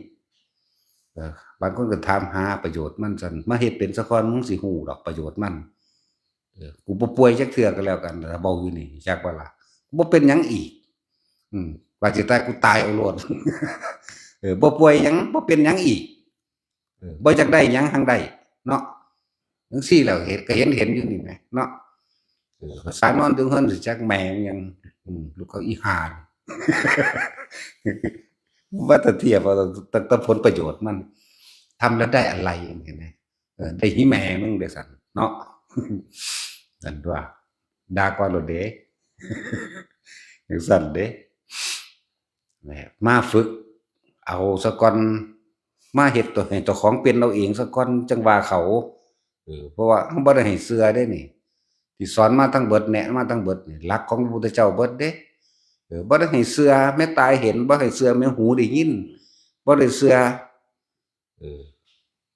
บางคนก็ถามหาประโยชน์มันซั่นมาเฮ็ดเป็นซะก่อนมึงสิฮู้ดอกประโยชน์มันกูบ่ป่วยจักเทื่อก็แล้วกันถ้าเว้าอยู่นี่จักบ่ล่ะบ่เป็นหยังอีกว่าสิตายกูตายเอาโลด บ่ป่วยหยังบ่เป็นหยังอีกบ่จักได้หยังหังได้เนาะจังซี่แล้วเฮ็ดก็เห็นอยู่นี่แหมเนาะภาษานอนถึงเฮินสิจักแม่งหยังลูกเขาอีห่าว่าแต่เทียบเอาแต่ผลประโยชน์มันทำแล้วได้อะไรเห็นไหมได้หิแม่มึงเด้อสั่นเนาะสั่นว่าด่าก่อนโลดเด้จังสั่นเด้มาฝึกเอาซะก่อนมาเฮ็ดตัวให้เจ้าของเป็นเอาเองซะก่อนจังว่าเขาเพราะว่าเราบ่ได้ให้เชื่อเด้นี่ที่สอนมาทั้งเบิดแนะมาทั้งเบิดนี่หลักของพระพุทธเจ้าเบิดเด้บ่ได้ให้เชื่อแม้ตายเห็นบ่ให้เชื่อแม้หูได้ยินบ่ได้เชื่อ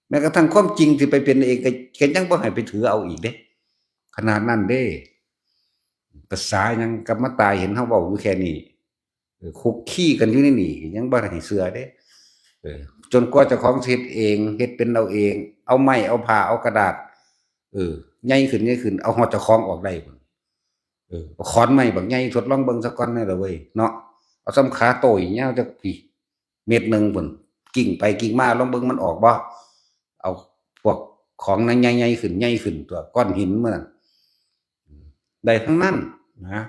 แม้กระทั่งความจริงที่ไปเป็นเองก็ยังบ่ให้ไปถือเอาอีกเด้ขนาดนั้นเด้ภาษายังกรรมตายเห็นเฮาเว้าอยู่แค่นี้คุกคีกันอยู่ในนี่ยังบ่ได้ให้เชื่อเด้จนกว่าเจ้าของสิเฮ็ดเองเฮ็ดเป็นเอาเองเอาไม้เอาผ้าเอากระดาษใหญ่ขึ้นเอาฮอดเจ้าของออกได้พุ่นเอาขอนไม้บักใหญ่ทดลองเบิ่งสักก่อนแหน่ล่ะเว้ยเนาะเอาส่ำขาโต้ยยาวจักพี่เม็ดหนึ่งพุ่นกิ่งไปกิ่งมาลองเบิ่งมันออกบ่เอาพวกของนั้นใหญ่ๆขึ้นตัวก้อนหินมันได้ทั้งนั้นนะ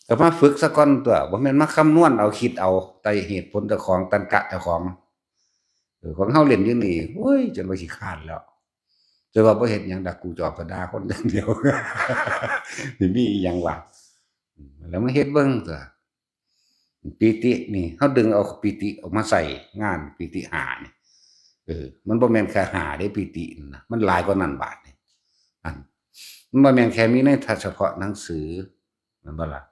ก็มาฝึกซะก่อนตัวบ่แม่นมาคำนวณเอาคิดเอาแต่เหตุผลเจ้าของตันกะเจ้าของของเฮาเล่นอยู่นี่โอ้ยจนว่าขี้คร้านแล้วจนว่าบ่เฮ็ดหยังดักกูจอบกระดาคนอย่างเดียวสิมีอีหยังวะแล้วมาเฮ็ดเบิ่งตัวปิตินี่เฮาดึงเอาปิติออกมาใส่งานปิติ5นี่มันบ่แม่นแค่5เด้ปิติน่ะมันหลายกว่านั้นบาดนี่อันมันบ่แม่นแค่มีในเฉพาะหนังสือแม่นบ่ล่ะ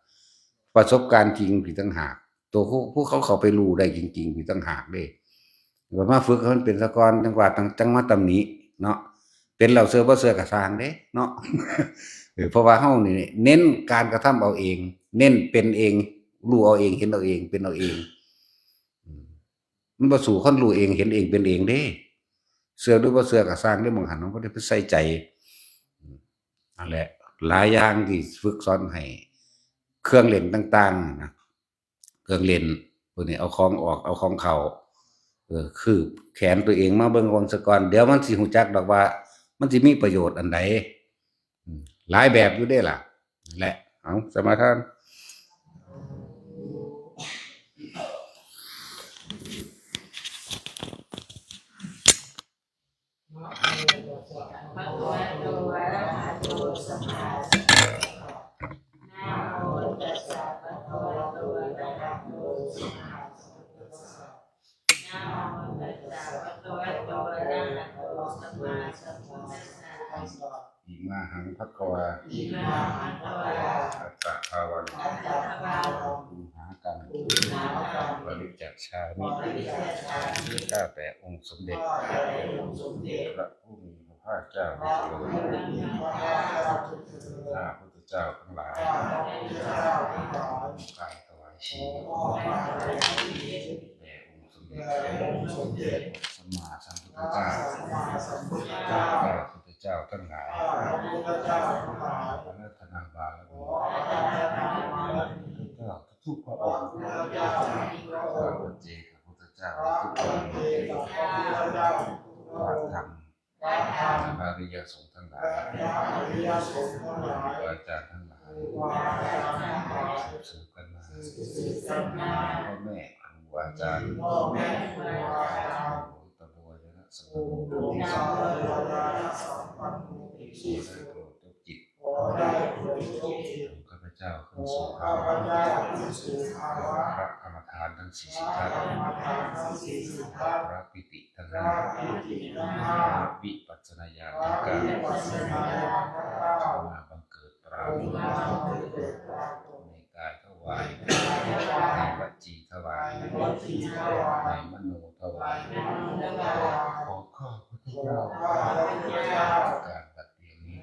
ประสบการณ์จริงพี่ต่างหากตัวผู้เขาเข้าไปรู้ได้จริงๆพี่ต่างหากเด้ก็มาฝึกให้มันเป็นซะก่อนจังว่าจังมาตำหนิเนาะเป็นแล้วเชื่อบ่เชื่อก็สร้างเด้เนาะเพราะว่าเฮานี่เน้นการกระทำเอาเองเน้นเป็นเองรู้เอาเองเห็นเอาเองเป็นเอาเองมันบ่สู่คนรู้เองเห็นเองเป็นเองเด้เชื่อหรือบ่เชื่อก็สร้างเด้บางหันมันบ่ได้ไปใส่ใจนั่นแหละหลายอย่างที่ฝึกสอนให้เครื่องเล่นต่างๆนะเครื่องเล่นพวกนี้เอาของออกเอาของเข้าคืบแขนตัวเองมาเบิ่งวงซะก่อนเดี๋ยวมันสิรู้จักดอกว่ามันสิมีประโยชน์อันใดหลายแบบอยู่เด้ล่ะนั่นแหละเอาสมาทานอิมาหังภควาอัตตะภาวันอุหากังบริจักชามิข้าแต่องค์สมเด็จพระผู้มีพระภาคเจ้าข้าพุทธเจ้าทั้งหลายกายถวายชีวิตแด่องค์สมเด็จสัมมาสัมพุทธเจ้าข้าพุทธเจ้าทั้งหลายพระรัตนบารมีพระเจ้าทุกพระองค์ข้าพระเจ้าพุทธเจ้าทุกพระองค์พระธรรมพระอริยสงฆ์ทั้งหลายอาจารย์ทั้งหลายสืบกันมาพ่อแม่ครูอาจารย์ตบวรนะสัมพุทธเจ้าได้โปรดยกจิตข้าพเจ้าขึ้นสู่ภาวะพระกรรมฐานทั้ง40ทัศพระปิติทั้ง5วิปัสสนาญาณทั้ง9มาบังเกิดปรากฏในกายถวายในวจีถวายในมโนถวายขอข้าพระเจ้าการบัดเดี๋ยวนี้